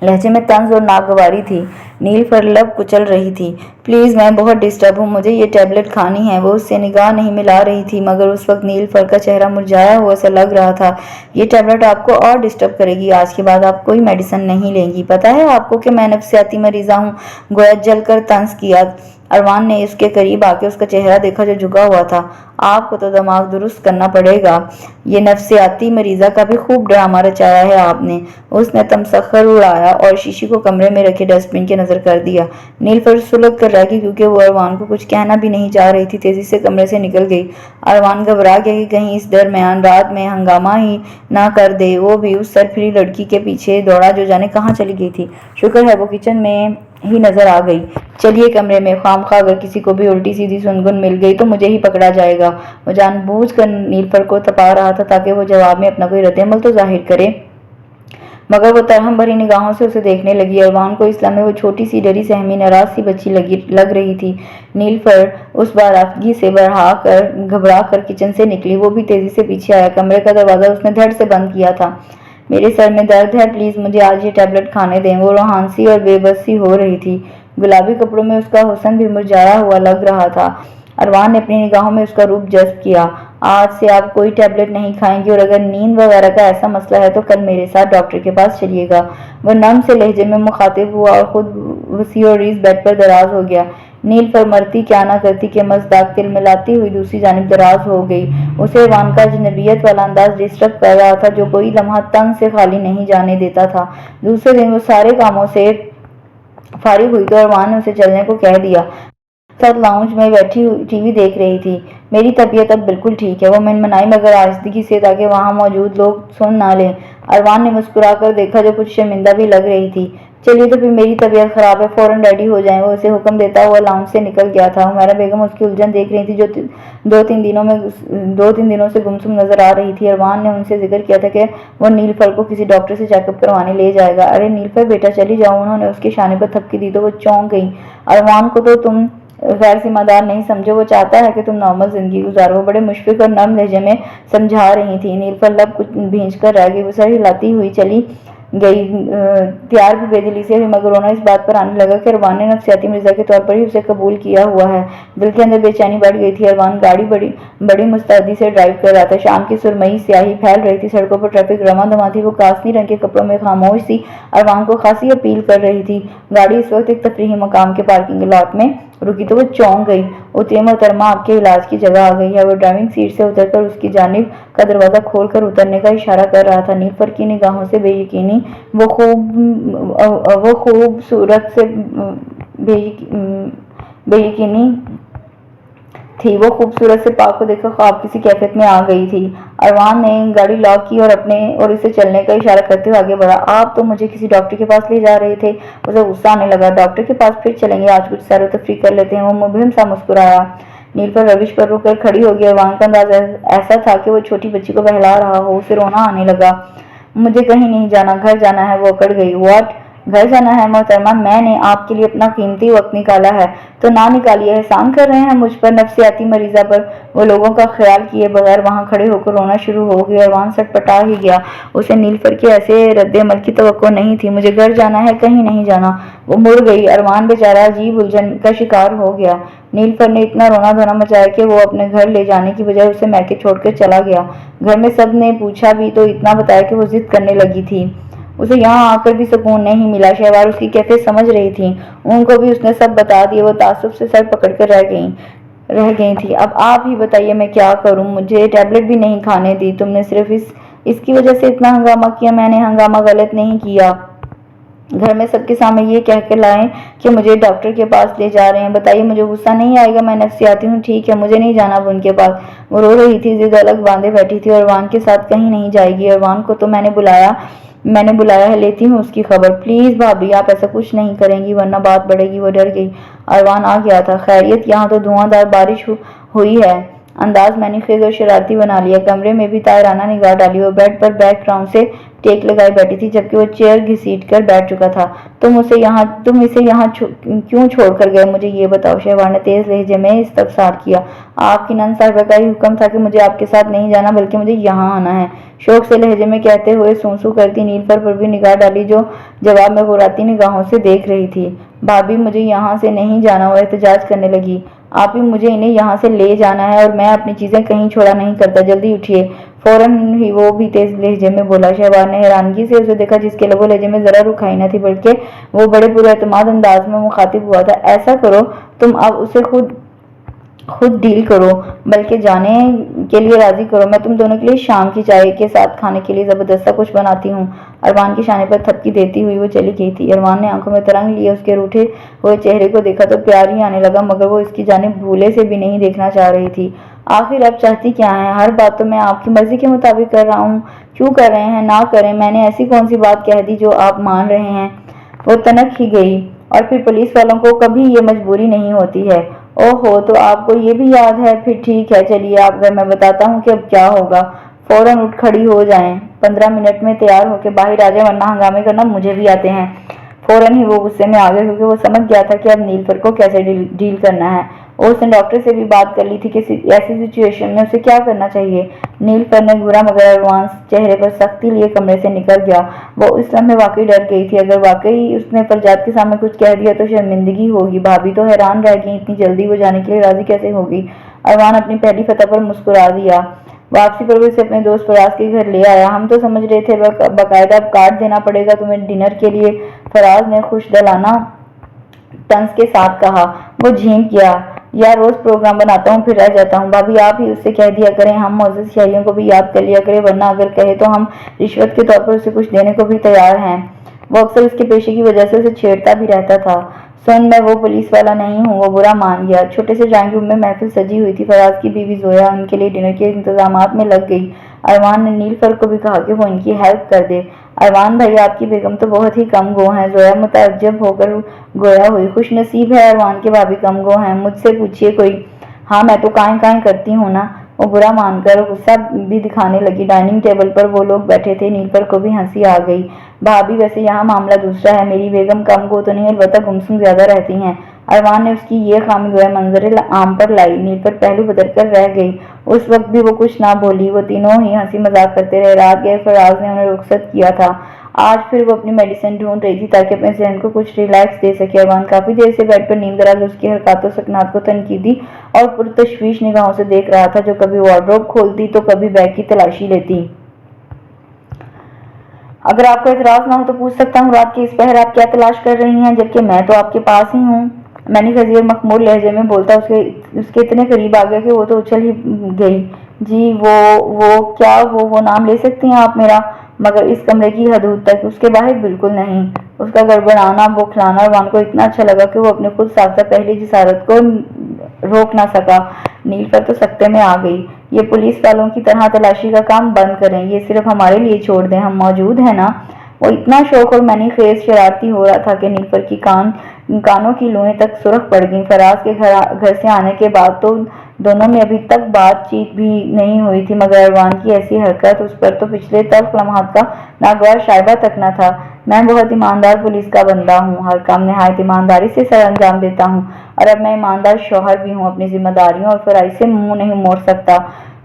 लहजे में तंज और नागवारी थी। नीलफर लब कुचल रही थी। प्लीज़, मैं बहुत डिस्टर्ब हूँ, मुझे ये टैबलेट खानी है। वो उससे निगाह नहीं मिला रही थी, मगर उस वक्त नीलफर का चेहरा मुरझाया हुआ सा लग रहा था। ये टैबलेट आपको और डिस्टर्ब करेगी। आज के बाद आप कोई मेडिसिन नहीं लेंगी। पता है आपको कि मैं नफ्सियाती मरीज़ा हूँ। गोया जलकर तंज किया। अरमान ने उसके करीब आके उसका चेहरा देखा जो झुका हुआ था। आपको तो दिमाग दुरुस्त करना पड़ेगा। ये नफ्सियाती मरीज़ा का भी खूब ड्रामा रचाया है आपने। उसने तमसखर उड़ाया और शीशी को कमरे में रखे डस्टबिन के नज़र कर दिया। नीलफर सुलग कर रह गई क्योंकि वो अरमान को कुछ कहना भी नहीं चाह रही थी। तेज़ी से कमरे से निकल गई। अरमान घबरा गया कि कहीं इस दरमियान रात में हंगामा ही ना कर दे। वो भी उस सरफिरी लड़की के पीछे दौड़ा जो जाने कहाँ चली गई थी। शुक्र है वो किचन में ही नजर आ गई। चलिए कमरे में, खामखा अगर किसी को भी उल्टी सीधी सुनगुन मिल गई तो मुझे ही पकड़ा जाएगा। वो जानबूझकर नीलफर को तपा रहा था ताकि वो जवाब में अपना कोई रद्द-ए-अमल तो जाहिर करे, मगर वो तरहम भरी निगाहों से उसे देखने लगी। अरमान को इस लम्हे वो छोटी सी डरी सहमी नाराज सी बच्ची लग रही थी। नीलफर उस बारातगी से घबरा कर किचन से निकली। वो भी तेजी से पीछे आया। कमरे का दरवाजा उसने धड़ से बंद किया था। मेरे सर में दर्द है, प्लीज़ मुझे आज ये टैबलेट खाने दें। वो रोहानसी और बेबसी हो रही थी। गुलाबी कपड़ों में उसका हुस्न भी मुरझाया हुआ लग रहा था। अरमान ने अपनी निगाहों में उसका रूप जज्ब किया। आज से आप कोई टैबलेट नहीं खाएंगी और अगर नींद वगैरह का ऐसा मसला है तो कल मेरे साथ डॉक्टर के पास चलिएगा। वह नम से लहजे में मुखातिब हुआ और खुद वसी और रीस बेड पर दराज हो गया। नीलफर मरती क्या ना करती कि मज़दाक तिलमिलाती हुई दूसरी जानिब दराज हो गई। उसे अरमान का अजनबियत वाला अंदाज डिस्टर्ब कर रहा था जो कोई लम्हा तन से खाली नहीं जाने देता था। दूसरे दिन वो सारे कामों से फारिग हुई तो अरमान ने उसे चलने को कह दिया। साथ लाउंज में बैठी टीवी देख रही थी। मेरी तबीयत अब बिल्कुल ठीक है, वो मनमनाई मगर आहिस्तगी से ताकि वहाँ मौजूद लोग सुन ना लें। अरमान ने मुस्कुराकर देखा जो कुछ शर्मिंदा भी लग रही थी। चलिए तो फिर मेरी तबीयत खराब है, फौरन रेडी हो जाएं। वो उसे हुक्म देता हुआ लाउंज से निकल गया था। हुमैरा बेगम उसकी उलझन देख रही थी जो दो तीन दिनों से गुमसुम नजर आ रही थी। अरमान ने उनसे जिक्र किया था कि वो नीलफर को किसी डॉक्टर से चेकअप करवाने ले जाएगा। अरे नीलफर बेटा चली जाओ। उन्होंने उसके शाने पर थपकी दी तो वो चौंक गई। अरमान को तो तुम गैर जिम्मेदार नहीं समझो, वो चाहता है कि तुम नॉर्मल जिंदगी गुजारो। वो बड़े मुशफिक और नर्म लहजे में समझा रही थी। नीलफर लब कुछ भींच कर रह गई। वो सर हिलाती हुई चली गई। तैयार भी बेदिली से हुई मगर रोना इस बात पर आने लगा कि अरमान ने नफ्सियाती मिर्जा के तौर पर ही उसे कबूल किया हुआ है। दिल के अंदर बेचैनी बढ़ गई थी। अरमान गाड़ी बड़ी मुस्तैदी से ड्राइव कर रहा था। शाम की सुरमई स्याही फैल रही थी। सड़कों पर ट्रैफिक रमा दमा थी। वो कासनी रंग के कपड़ों में खामोश सी अरमान को खासी अपील कर रही थी। गाड़ी इस वक्त एक तफरीही मकाम के पार्किंग लॉट में रुकी तो वो चौंक गई। उतरिए मोहतरमा, आपके इलाज की जगह आ गई है। वो ड्राइविंग सीट से उतरकर उसकी जानिब का दरवाजा खोलकर उतरने का इशारा कर रहा था। नीलफर की निगाहों से बेयकीनी वो खूबसूरत से बेयकीनी थी। वो खूबसूरत से पाक को देखकर ख्वाब किसी कैफियत में आ गई थी। अरमान ने गाड़ी लॉक की और इसे चलने का इशारा करते हुए आगे बढ़ा। आप तो मुझे किसी डॉक्टर के पास ले जा रहे थे। उसे गुस्सा आने लगा। डॉक्टर के पास फिर चलेंगे, आज कुछ सैर तफरीह कर लेते हैं। वो मुबहिम सा मुस्कुराया। नीलफर रविश पर रुककर खड़ी हो गई। अरमान का अंदाज ऐसा था कि वो छोटी बच्ची को बहला रहा हो। उसे रोना आने लगा। मुझे कहीं नहीं जाना, घर जाना है। वो अकड़ गई। व्हाट, घर जाना है मोहतरमा? मैंने आपके लिए अपना कीमती वक्त निकाला है तो ना निकालिए। एहसान कर रहे हैं मुझ पर, नफ्सियाती मरीजा पर। वो लोगों का ख्याल किए बगैर वहां खड़े होकर रोना शुरू हो गया। अरमान सटपटा ही गया। उसे नीलफर के ऐसे रद्द-ए-अमल की तवक्को नहीं थी। मुझे घर जाना है, कहीं नहीं जाना। वो मुड़ गई। अरमान बेचारा अजीब उलझन का शिकार हो गया। नीलफर ने इतना रोना धोना मचाया कि वो अपने घर ले जाने की बजाय उसे मैके छोड़कर चला गया। घर में सब ने पूछा भी तो इतना बताया कि वो जिद करने लगी थी। उसे यहाँ आकर भी सुकून नहीं मिला। शहवार उसकी कैफियत समझ रही थी। उनको भी उसने सब बता दिया। वो तासुब से सर पकड़कर रह गई थी। अब आप ही बताइए मैं क्या करूं? मुझे टैबलेट भी नहीं खाने दी। तुमने सिर्फ इसकी वजह से इतना हंगामा किया। मैंने हंगामा गलत नहीं किया। घर में सबके सामने ये कह कर लाएं कि मुझे डॉक्टर के पास ले जा रहे हैं। बताइए मुझे गुस्सा नहीं आएगा? मैं नफ्सियाती हूँ, ठीक है, मुझे नहीं जाना अब उनके पास। वो रो रही थी, जिद अलग बांधे बैठी थी। अरमान के साथ कहीं नहीं जाएगी। अरमान को तो मैंने बुलाया है, लेती हूँ उसकी खबर। प्लीज भाभी, आप ऐसा कुछ नहीं करेंगी वरना बात बढ़ेगी। वो डर गई। अरमान आ गया था। खैरियत? यहाँ तो धुआंधार बारिश हुई है। अंदाज मैंने खेज और शरारती बना लिया। कमरे में भी तायराना निगाह डाली। वो बेड पर बैक ग्राउंड से टेक लगाई बैठी थी, जबकि वो चेयर घसीट कर बैठ चुका था। तुम इसे यहाँ क्यों छोड़ कर गए, मुझे ये बताओ, शहवार ने तेज लहजे में इस्तफसार किया। आपकी नंद साहिबा का ही हुक्म था कि मुझे आपके साथ नहीं जाना, बल्कि मुझे यहाँ आना है, शौक से लहजे में कहते हुए सूसू करती नीलफर पर भी निगाह डाली, जो जवाब में गुर्राती निगाहों से देख रही थी। भाभी, मुझे यहाँ से नहीं जाना, वो एहतजाज करने लगी। आप ही मुझे इन्हें यहाँ से ले जाना है, और मैं अपनी चीजें कहीं छोड़ा नहीं करता, जल्दी उठिए। फौरन ही वो भी तेज लहजे में बोला। शहवार ने हैरानगी से उसे देखा, जिसके लबो लहजे में जरा रुखाई न थी, बल्कि वो बड़े पुरएतमाद अंदाज में मुखातिब हुआ था। ऐसा करो, तुम अब उसे खुद डील करो, बल्कि जाने के लिए राजी करो। मैं तुम दोनों के लिए शाम की चाय के साथ खाने के लिए जबरदस्ता कुछ बनाती हूँ। अरमान के शाने पर थपकी देती हुई वो चली गई थी। अरमान ने आंखों में तरंग लिए उसके रूठे हुए चेहरे को देखा तो प्यार ही आने लगा, मगर वो इसकी जानिब भूले से भी नहीं देखना चाह रही थी। आखिर अब चाहती क्या है? हर बात तो मैं आपकी मर्जी के मुताबिक कर रहा हूँ। क्यों कर रहे हैं? ना करें। मैंने ऐसी कौन सी बात कह दी जो आप मान रहे हैं? वो तनक ही गई। और फिर पुलिस वालों को कभी ये मजबूरी नहीं होती है। ओहो, तो आपको ये भी याद है? फिर ठीक है, चलिए आप घर, मैं बताता हूँ कि अब क्या होगा। फौरन उठ खड़ी हो जाएं, 15 मिनट में तैयार होकर बाहर आ जाए, वरना हंगामे करना मुझे भी आते हैं। फौरन ही वो गुस्से में आ गया, क्योंकि वो समझ गया था कि अब नीलफर को कैसे डील करना है। और उसने डॉक्टर से भी बात कर ली थी कि ऐसी सिचुएशन में उसे क्या करना चाहिए। नीलफर ने घूरा, मगर एडवांस चेहरे पर सख्ती लिए कमरे से निकल गया। वो इस लम्हे वाकई डर गई थी। अगर वाकई उसने फरजाद के सामने कुछ कह दिया तो शर्मिंदगी होगी। भाभी तो हैरान रह गई, इतनी जल्दी वो जाने के लिए राजी कैसे होगी। अरमान अपनी पहली फतह पर मुस्कुरा दिया। वापसी पर वो इसे अपने दोस्त फराज के घर ले आया। हम तो समझ रहे थे बाकायदा अब कार्ड देना पड़ेगा तुम्हें डिनर के लिए, फराज ने खुश दिलाना तंज के साथ कहा। वो झींक गया। यार, रोज प्रोग्राम बनाता हूँ फिर रह जाता हूँ। भाभी, आप ही उससे कह दिया करें, हम मौजूद शाहियों को भी याद कर लिया करें, वरना अगर कहे तो हम रिश्वत के तौर पर उसे कुछ देने को भी तैयार हैं। वो अक्सर उसके पेशे की वजह से उसे छेड़ता भी रहता था। सुन, मैं वो पुलिस वाला नहीं हूँ। वो बुरा मान गया। छोटे से ड्राइंग रूम में महफिल सजी हुई थी। फराज की बीवी जोया उनके लिए डिनर के इंतजामात में लग गई। अरमान ने नीलफर को भी कहा कि वो इनकी हेल्प कर दे। अरमान भाई, आपकी बेगम तो बहुत ही कम गो हैं। जोया मुतअज्जब होकर गोया हुई। खुश नसीब है अरमान के भाभी कम गो हैं, मुझसे पूछिए कोई। हाँ, मैं तो काएं काएं करती हूँ ना। वो बुरा मानकर गुस्सा भी दिखाने लगी। डाइनिंग टेबल पर वो लोग बैठे थे। नीलफर को भी हंसी आ गई। भाभी, वैसे यहाँ मामला दूसरा है। मेरी बेगम कम गो तो नहीं, अलबत्ता गुमसुम ज्यादा रहती हैं। अरमान ने उसकी ये खामी गोया मंजर आम पर लाई। नीलफर पहलू बदल कर रह गई। उस वक्त भी वो कुछ ना बोली। वो तीनों ही हंसी मजाक करते रहे। रात गए फराज ने उन्हें रुखसत किया था। आज फिर वो अपनी मेडिसिन ढूंढ रही थी ताकि अपने जहन को कुछ रिलैक्स दे सके। अरमान काफी देर से बेड पर नींद दराज उसकी हरकतों सकनात को तनकीदी और पुरतशवीश निगाहों से देख रहा था, जो कभी वार्डरोब खोलती तो कभी बैग की तलाशी लेती। अगर आपको एतराज ना हो तो पूछ सकता हूँ, रात के इस पहर आप क्या तलाश कर रही हैं, जबकि मैं तो आपके पास ही हूँ। मैंने खजीर मखमूर लहजे में बोलता उसके इतने करीब आ गया कि वो तो उछल ही गई। जी, वो क्या, वो नाम ले सकती हैं आप मेरा, मगर इस कमरे की हदूद तक, उसके बाहर बिल्कुल नहीं। उसका गड़बड़ाना, बौखलाना अरमान को इतना अच्छा लगा कि वो अपने खुद साख्ता पहली जिसारत को रोक ना सका। नीलफर तो सख्ते में आ गई। ये पुलिस वालों की तरह तलाशी का काम बंद करें, ये सिर्फ हमारे लिए छोड़ दें, हम मौजूद हैं ना। वो इतना शौक और मैंने खेज शरारती हो रहा था कि नीलफर की कानों की लुएं तक सुर्ख पड़ गईं। फराज के घर से आने के बाद तो दोनों में अभी तक बातचीत भी नहीं हुई थी, मगर अरमान की ऐसी हरकत उस पर तो पिछले तल्ख लम्हात का नागवार शायबा तक न था। मैं बहुत ईमानदार पुलिस का बंदा हूँ, हर काम नहायत ईमानदारी से सर अंजाम देता हूँ, और अब मैं ईमानदार शौहर भी हूँ। अपनी जिम्मेदारियों और फराइज से मुंह नहीं मोड़ सकता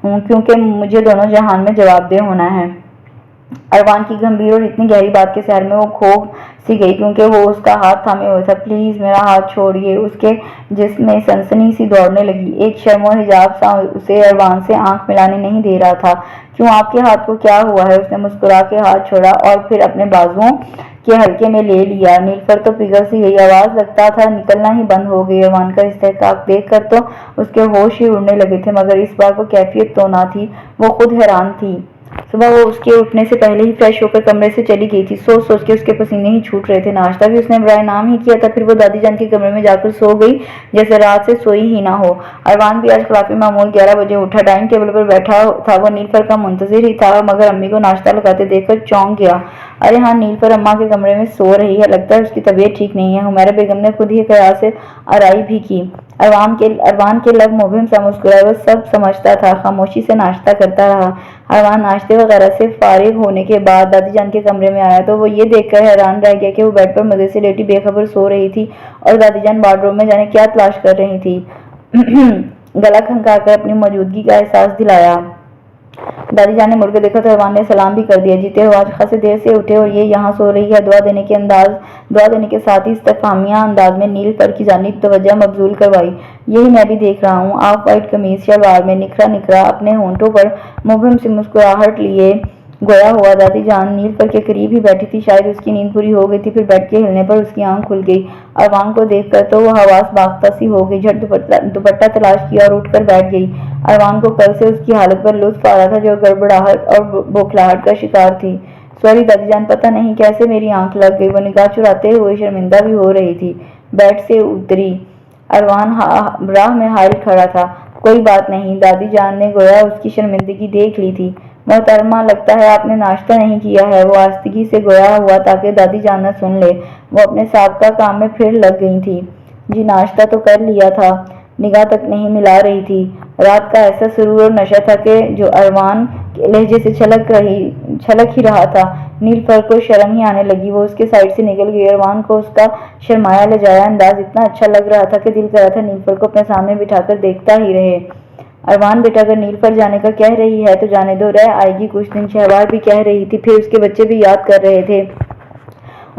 हूँ, क्योंकि मुझे दोनों जहान में जवाबदेह होना है। अरमान की गंभीर और इतनी गहरी बात के सहर में वो खो सी गई, क्योंकि वो उसका हाथ थामे हुए था। प्लीज मेरा हाथ छोड़िए। उसके जिस्म सनसनी सी दौड़ने लगी। एक शर्मो हिजाब सा उसे अरमान से आंख मिलाने नहीं दे रहा था। क्यों, आपके हाथ को क्या हुआ है? उसने मुस्कुरा के हाथ छोड़ा और फिर अपने बाजुओं के हल्के में ले लिया। नीलफर तो पिघल सी गई। आवाज लगता था निकलना ही बंद हो गई। अरमान का इस्तेहकाक देख कर तो उसके होश ही उड़ने लगे थे, मगर इस बार वो कैफियत तो ना थी। वो खुद हैरान थी। सुबह वो उसके उठने से पहले ही फ्रेश होकर कमरे से चली गई थी। सोच सोच के उसके पसीने ही छूट रहे थे। नाश्ता भी उसने बराए नाम ही किया था। फिर वो दादी जान के कमरे में जाकर सो गई जैसे रात से सोई ही ना हो। अरमान भी आज खिलाफी मामूल 11 बजे उठा। डाइनिंग टेबल पर बैठा था। वो नीलफर का मुंतजिर ही था, मगर अम्मी को नाश्ता लगाते देखकर चौंक गया। अरे हाँ, नीलुफर अम्मा के कमरे में सो रही है, लगता है उसकी तबीयत ठीक नहीं है। हुमैरा बेगम ने खुद ही ख्याल से आराई भी की। अरवान के लब मुबहिम सा मुस्कुराया। वो सब समझता था। खामोशी से नाश्ता करता रहा। अरवान नाश्ते वगैरह से फारिग होने के बाद दादी जान के कमरे में आया तो वो ये देखकर हैरान रह गया कि वो बेड पर मजे से लेटी बेखबर सो रही थी और दादी जान वार्डरोब में जाने क्या तलाश कर रही थी। गला खनकाकर अपनी मौजूदगी का एहसास दिलाया। दादी जान ने मुड़कर देखा तो अरवान ने सलाम भी कर दिया। जीते हुए आज खासी देर से उठे और ये यहाँ सो रही है। दुआ देने के साथ ही इस्तफामिया अंदाज में नीलुफर की जानिब तवज्जो मबजूल करवाई। यही मैं भी देख रहा हूँ। ऑफ वाइट कमीज शलवार में निखरा निखरा अपने होंठों पर मुबहिम सी मुस्कुराहट लिए गोया हुआ दादी जान नीलुफर के करीब ही बैठी थी। शायद उसकी नींद पूरी हो गई थी। फिर बेड के हिलने पर उसकी आंख खुल गई। अरवान को देखकर तो वो हवास बाख्ता सी हो गई। झट दुपट्टा तलाश किया और उठकर बैठ गई। अरवान को कल से उसकी हालत पर लुत्फ आ रहा था जो गड़बड़ाहट और बौखलाहट का शिकार थी। सॉरी दादी जान, पता नहीं कैसे मेरी आंख लग गई। वो निगाह चुराते हुए शर्मिंदा भी हो रही थी। बेड से उतरी। अरवान राह में हाल खड़ा था। कोई बात नहीं, दादी जान ने गोया उसकी शर्मिंदगी देख ली थी। मोहतरमा, लगता है आपने नाश्ता नहीं किया है। वो आस्तिकी से गोया हुआ ताकि दादी जान न सुन ले। वो अपने साबका काम में फिर लग गई थी। जी नाश्ता तो कर लिया था। निगाह तक नहीं मिला रही थी। रात का ऐसा सुरूर और नशा था कि जो अरवान के लहजे से छलक ही रहा था। नीलुफर को शर्म ही आने लगी। वो उसके साइड से निकल गई। अरवान को उसका शर्माया लजाया अंदाज इतना अच्छा लग रहा था कि दिल कर रहा था नीलुफर को अपने सामने बिठाकर देखता ही रहे। अरवान बेटा, अगर नीलुफर जाने का कह रही है तो जाने दो, रह आएगी कुछ दिन। शहवार भी कह रही थी। फिर उसके बच्चे भी याद कर रहे थे।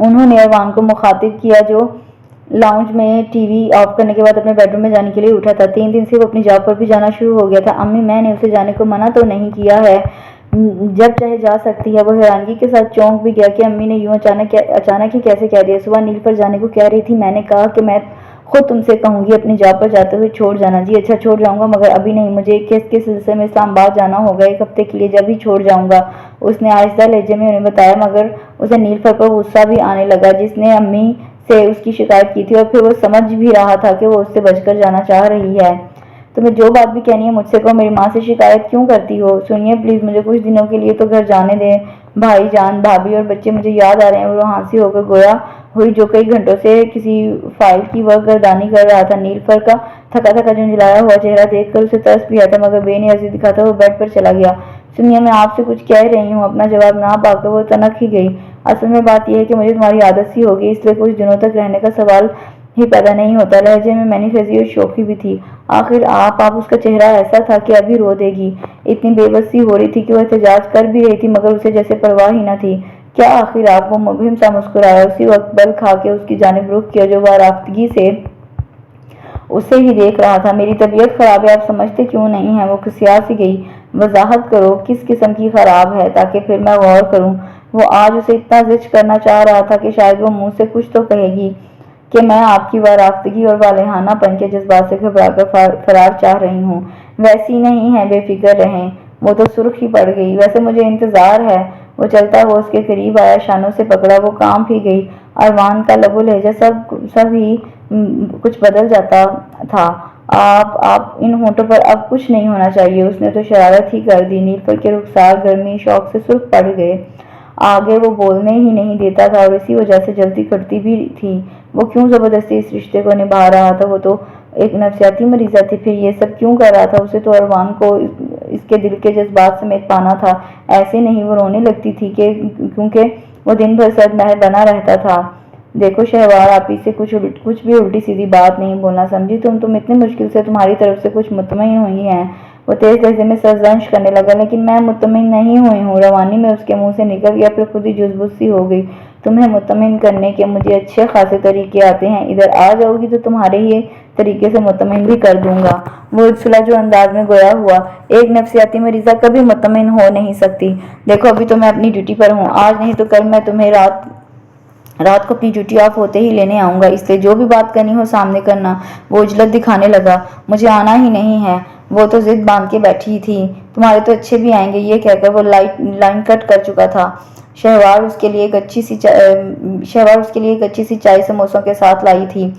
उन्होंने अरवान को मुखातिब किया जो लाउंज में टीवी ऑफ करने के बाद अपने बेडरूम में जाने के लिए उठा था। 3 दिन से वो अपनी जॉब पर भी जाना शुरू हो गया था। अम्मी, मैंने उसे जाने को मना तो नहीं किया है, जब चाहे जा सकती है। वो हैरानगी के साथ चौंक भी गया कि अम्मी ने यूं अचानक ही कैसे कह दिया। सुबह नीलुफर जाने को कह रही थी। मैंने कहा कि मैं खुद तुमसे कहूंगी अपनी जॉब पर जाते हुए छोड़ जाना। जी अच्छा, छोड़ जाऊंगा, मगर अभी नहीं। मुझे एक केस के सिलसिले में इस्लामाबाद जाना होगा 1 हफ्ते के लिए, जब ही छोड़ जाऊंगा। उसने आहिस्ता लहजे में उन्हें बताया, मगर उसे नीलुफर पर गुस्सा भी आने लगा जिसने अम्मी से उसकी शिकायत की थी और फिर वो समझ भी रहा था कि वो उससे बचकर जाना चाह रही है। तुम्हें जो बात भी कहनी है मुझसे कहो। मेरी माँ से शिकायत क्यों करती हो? सुनिए प्लीज, मुझे कुछ दिनों के लिए तो घर जाने दें। भाई जान, भाभी और बच्चे मुझे याद आ रहे हैं। वो हाँसी होकर गोया हुई जो कई घंटों से किसी फाइल की वह गर्दानी कर रहा था। नीलुफर का थका थका झुंझुलाया हुआ चेहरा देखकर उसे तरस भी आता, मगर बेनियाजी दिखाता वो बेड पर चला गया। सुनिए, मैं आपसे कुछ कह रही हूँ। अपना जवाब ना पाकर वो तनक ही गई। असल में बात यह है कि मुझे तुम्हारी आदत सी होगी, इसलिए कुछ दिनों तक रहने का सवाल ही पैदा नहीं होता। लहजे में मैनीफेजी और शोखी भी थी। आखिर आप उसका चेहरा ऐसा था कि अभी रो देगी। इतनी बेबसी हो रही थी कि वह एहतजाज कर भी रही थी, मगर उसे जैसे परवाह ही न थी। क्या आखिर आप? वो मुबहिम सा मुस्कुराया। उसी वक्त बल खा के उसकी जानिब रुख किया जो वाराफ्तगी से उसे ही देख रहा था। मेरी तबीयत खराब है, आप समझते क्यों नहीं है? वो खिसिया सी गई। वजाहत करो किस किस्म की खराब है ताकि फिर मैं गौर करूं। वो आज उसे इतना जिच करना चाह रहा था कि शायद वो मुंह से कुछ तो कहेगी कि मैं आपकी वाराफ्तगी और वालेहानापन के जज्बात से घबराकर फरार चाह रही हूँ। वैसी नहीं है, बेफिक्र रहें। वो तो सुर्ख ही पड़ गई। वैसे मुझे इंतजार है। वो चलता हुआ उसके करीब आया, शानों से पकड़ा। वो कांप ही गई। अरवान का लबो लहजा सब ही कुछ बदल जाता था। आप इन होठों पर अब कुछ नहीं होना चाहिए। उसने तो शरारत ही कर दी। नीलुफर के रुखसार गर्मी शौक से सुर्ख पड़ गए। आगे वो बोलने ही नहीं देता था और इसी वजह से जल्दी करती भी थी। वो क्यों जबरदस्ती इस रिश्ते को निभा रहा था? वो तो एक नफसियाती मरीजा थी। फिर ये सब क्यों कर रहा था? उसे तो अरवान को इसके दिल के जज्बात समेत पाना था। ऐसे नहीं। वो रोने लगती थी कि क्योंकि वो दिन भर सदमहल बना रहता था। देखो शहवार, आप इसे कुछ भी उल्टी सीधी बात नहीं बोलना, समझी? तुम इतनी मुश्किल से तुम्हारी तरफ से कुछ मुतमईन हुई हैं। वो तेज लहजे में सरजंश करने लगा। लेकिन मैं मुतमईन नहीं हुई हूँ। रवानी में उसके मुंह से निकल गया, फिर खुद ही जुज़बुज़ सी हो गई। तुम्हें मुतमईन करने के मुझे अच्छे खासे तरीके आते हैं। इधर आ जाओगी तो तुम्हारे ही तरीके से मुतमईन भी कर दूंगा। वो सुलझो अंदाज में गोया हुआ। एक नफसियाती मरीजा कभी मुतमईन हो नहीं सकती। देखो अभी तो मैं अपनी ड्यूटी पर हूँ। आज नहीं तो कल मैं तुम्हें रात को अपनी ड्यूटी ऑफ होते ही लेने आऊंगा, इसलिए जो भी बात करनी हो सामने करना। वो उजलत दिखाने लगा। मुझे आना ही नहीं है। वो तो जिद बांध के बैठी थी। तुम्हारे तो अच्छे भी आएंगे, ये कहकर वो लाइन कट कर चुका था। शहवार उसके लिए एक अच्छी सी चाय समोसों के साथ लाई थी।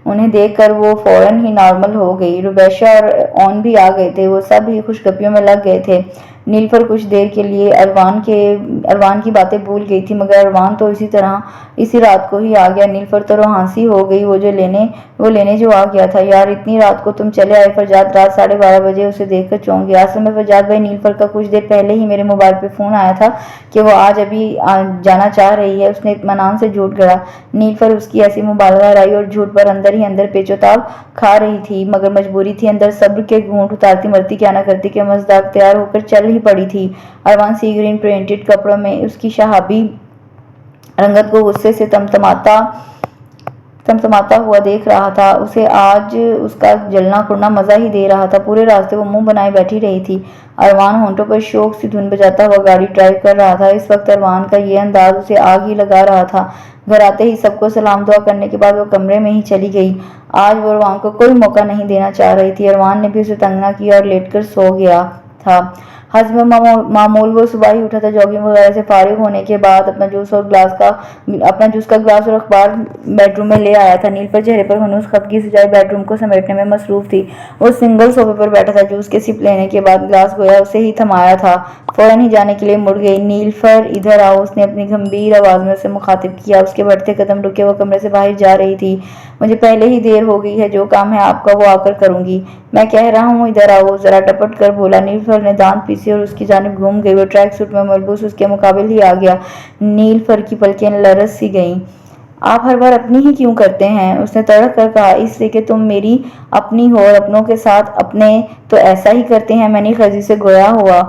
उन्हें देखकर वो फौरन ही नॉर्मल हो गई। रुबैशा और ऑन भी आ गए थे। वो सब ही खुशगपियों में लग गए थे। नीलफर कुछ देर के लिए अरवान की बातें भूल गई थी, मगर अरवान तो इसी रात को ही आ गया। नीलफर तो रोहानसी हो गई। वो लेने जो आ गया था। यार, इतनी रात को तुम चले आए। फरजाद रात 12:30 बजे उसे देखकर चौंक गया। असल में फरजाद भाई, नीलफर का कुछ देर पहले ही मेरे मोबाइल पे फोन आया था कि वो आज अभी जाना चाह रही है। उसने इत्मीनान से झूठ गढ़ा। नीलफर उसकी ऐसी मुबालगा राई और झूठ पर अंदर ही अंदर पेचोताब खा रही थी, मगर मजबूरी थी। अंदर सब्र के घूंट उतारती मरती क्या न करती कि मज़दाक तैयार होकर चल ही पड़ी थी। अरवान सी ग्रीन प्रिंटेड कपड़ों में उसकी शहाबी रंगत को गुस्से से तमतमाता हुआ देख रहा था। उसे आज उसका जलना कुड़ना मजा ही दे रहा था। पूरे रास्ते वो मुंह बनाए बैठी रही थी। अरवान होंठों पर शौक सी धुन बजाता हुआ गाड़ी ड्राइव कर रहा था। इस वक्त अरवान का ये अंदाज उसे आग ही लगा रहा था। घर आते ही सबको सलाम दुआ करने के बाद वो कमरे में ही चली गई। आज वो अरवान को कोई मौका नहीं देना चाह रही थी। अरवान ने भी उसे तंग न किया और लेटकर सो गया था। हस्ब मामूल वो सुबह ही उठा था। जॉगिंग वगैरह से फारिग होने के बाद अपना जूस का ग्लास और अखबार बेडरूम में ले आया था। नीलफर चेहरे पर हनूस खफगी सजाए बेडरूम को समेटने में मसरूफ थी। वो सिंगल सोफे पर बैठा था। जूस के सिप लेने के बाद ग्लास गोया उसे ही थमाया था। फौरन ही जाने के लिए मुड़ गई। नीलफर, इधर आओ, उसने अपनी गंभीर आवाज में उसे मुखातिब किया। उसके बढ़ते कदम रुके। वो कमरे से बाहर जा रही थी। मुझे पहले ही देर हो गई है। जो काम है आपका वो आकर करूंगी। मैं कह रहा हूँ, इधर आओ, जरा टपट कर बोला। नीलफर ने दांत पीसे और उसकी जानिब घूम गई। वो ट्रैक सूट में मलबूस उसके मुकाबिल ही आ गया। नीलफर की पलकें लरस सी गईं। आप हर बार अपनी ही क्यों करते हैं? उसने तड़क कर कहा। इसलिए कि तुम मेरी अपनी हो और अपनों के साथ अपने तो ऐसा ही करते हैं। मैंने खजी से गोया हुआ।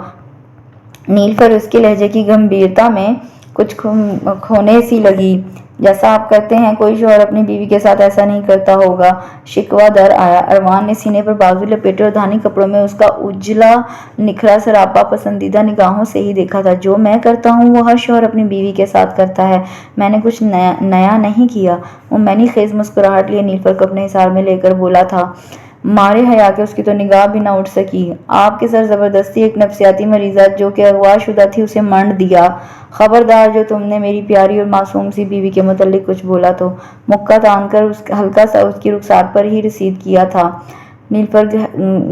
नीलफर उसके लहजे की गंभीरता में कुछ खोने सी लगी। जैसा आप करते हैं, कोई शौहर अपनी बीवी के साथ ऐसा नहीं करता होगा। शिकवा दर आया। अरवान ने सीने पर बाजू लपेटे और धानी कपड़ों में उसका उजला निखरा सरापा पसंदीदा निगाहों से ही देखा था। जो मैं करता हूँ वो हर शौहर अपनी बीवी के साथ करता है। मैंने कुछ नया नहीं किया। वो मैंने खेज मुस्कुराहट लिए नीलफर को अपने हिसार में लेकर बोला था। मारे हया के उसकी तो निगाह भी न उठ सकी। आपके सर जबरदस्ती एक नफसियाती मरीजा जो कि अगवा शुदा थी उसे मंड दिया। खबरदार, जो तुमने मेरी प्यारी और मासूम सी बीवी के मुतल्लिक कुछ बोला तो मुक्का तान कर हल्का सा उसकी रुखसार पर ही रसीद किया था। नीलफर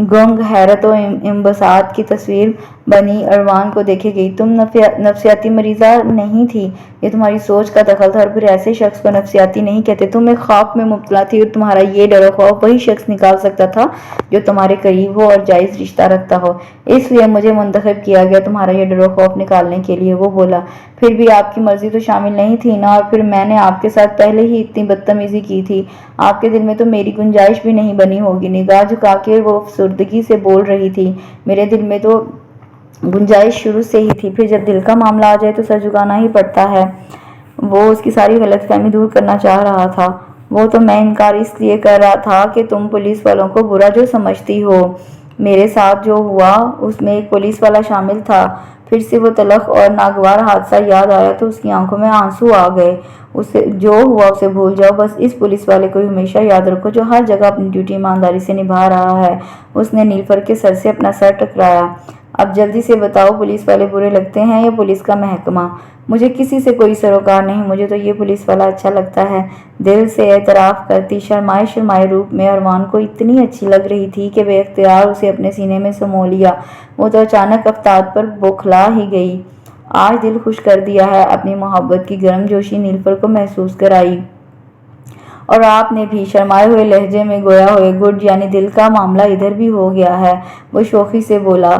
गुंग हैरत और इंबसात की तस्वीर बनी अरवान को देखे गई। तुम नफसियाती मरीजा नहीं थी, ये तुम्हारी सोच का दखल था। और फिर ऐसे शख्स को नफसियाती नहीं कहते। तुम एक ख्वाब में मुब्तला थी और तुम्हारा ये डर खौफ वही शख्स निकाल सकता था जो तुम्हारे करीब हो और जायज रिश्ता रखता हो। इसलिए मुझे मुंतखब किया गया तुम्हारा ये डर खौफ निकालने के लिए। वो बोला। फिर भी आपकी मर्जी तो शामिल नहीं थी ना। और फिर मैंने आपके साथ पहले ही इतनी बदतमीजी की थी। आपके दिल में तो मेरी गुंजाइश भी नहीं बनी होगी। निगाह झुका के वो अफसुर्दगी से बोल रही थी। मेरे दिल में तो गुंजाइश शुरू से ही थी। फिर जब दिल का मामला आ जाए तो सर झुकाना ही पड़ता है। वो उसकी सारी गलतफहमी दूर करना चाह रहा था। वो तो मैं इनकार इसलिए कर रहा था कि तुम पुलिस वालों को बुरा जो समझती हो। मेरे साथ जो हुआ उसमें एक पुलिस वाला शामिल था। फिर से वो तलख और नागवार हादसा याद आया तो उसकी आंखों में आंसू आ गए। उसे जो हुआ उसे भूल जाओ। बस इस पुलिस वाले को हमेशा याद रखो जो हर जगह अपनी ड्यूटी ईमानदारी से निभा रहा है। उसने नीलफर के सर से अपना सर टकराया। अब जल्दी से बताओ, पुलिस वाले बुरे लगते हैं या पुलिस का महकमा? मुझे किसी से कोई सरोकार नहीं। मुझे तो ये पुलिस वाला अच्छा लगता है। दिल से एतराफ़ करती शर्माए रूप में अरवान को इतनी अच्छी लग रही थी कि बेख्तियार उसे अपने सीने में समो लिया। वो तो अचानक अफ्ताब पर बौखला ही गई। आज दिल खुश कर दिया है। अपनी मोहब्बत की गर्मजोशी नीलफर को महसूस कराई। और आपने भी, शर्माए हुए लहजे में गोया हुए गुड, यानी दिल का मामला इधर भी हो गया है। वो शोखी से बोला।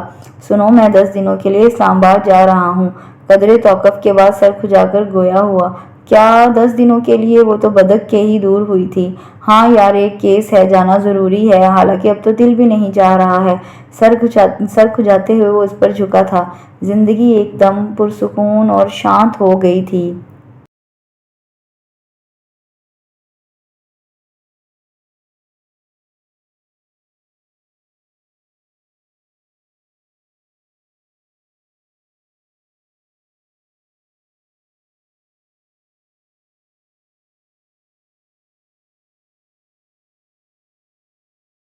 सुनो, मैं 10 दिनों के लिए इस्लामाबाद जा रहा हूँ। कदरे तौक़ुफ़ के बाद सर खुजाकर गोया हुआ। क्या 10 दिनों के लिए? वो तो बदक के ही दूर हुई थी। हाँ यार, एक केस है, जाना ज़रूरी है। हालांकि अब तो दिल भी नहीं जा रहा है। सर खुजाते हुए वो उस पर झुका था। जिंदगी एकदम पुरसुकून और शांत हो गई थी।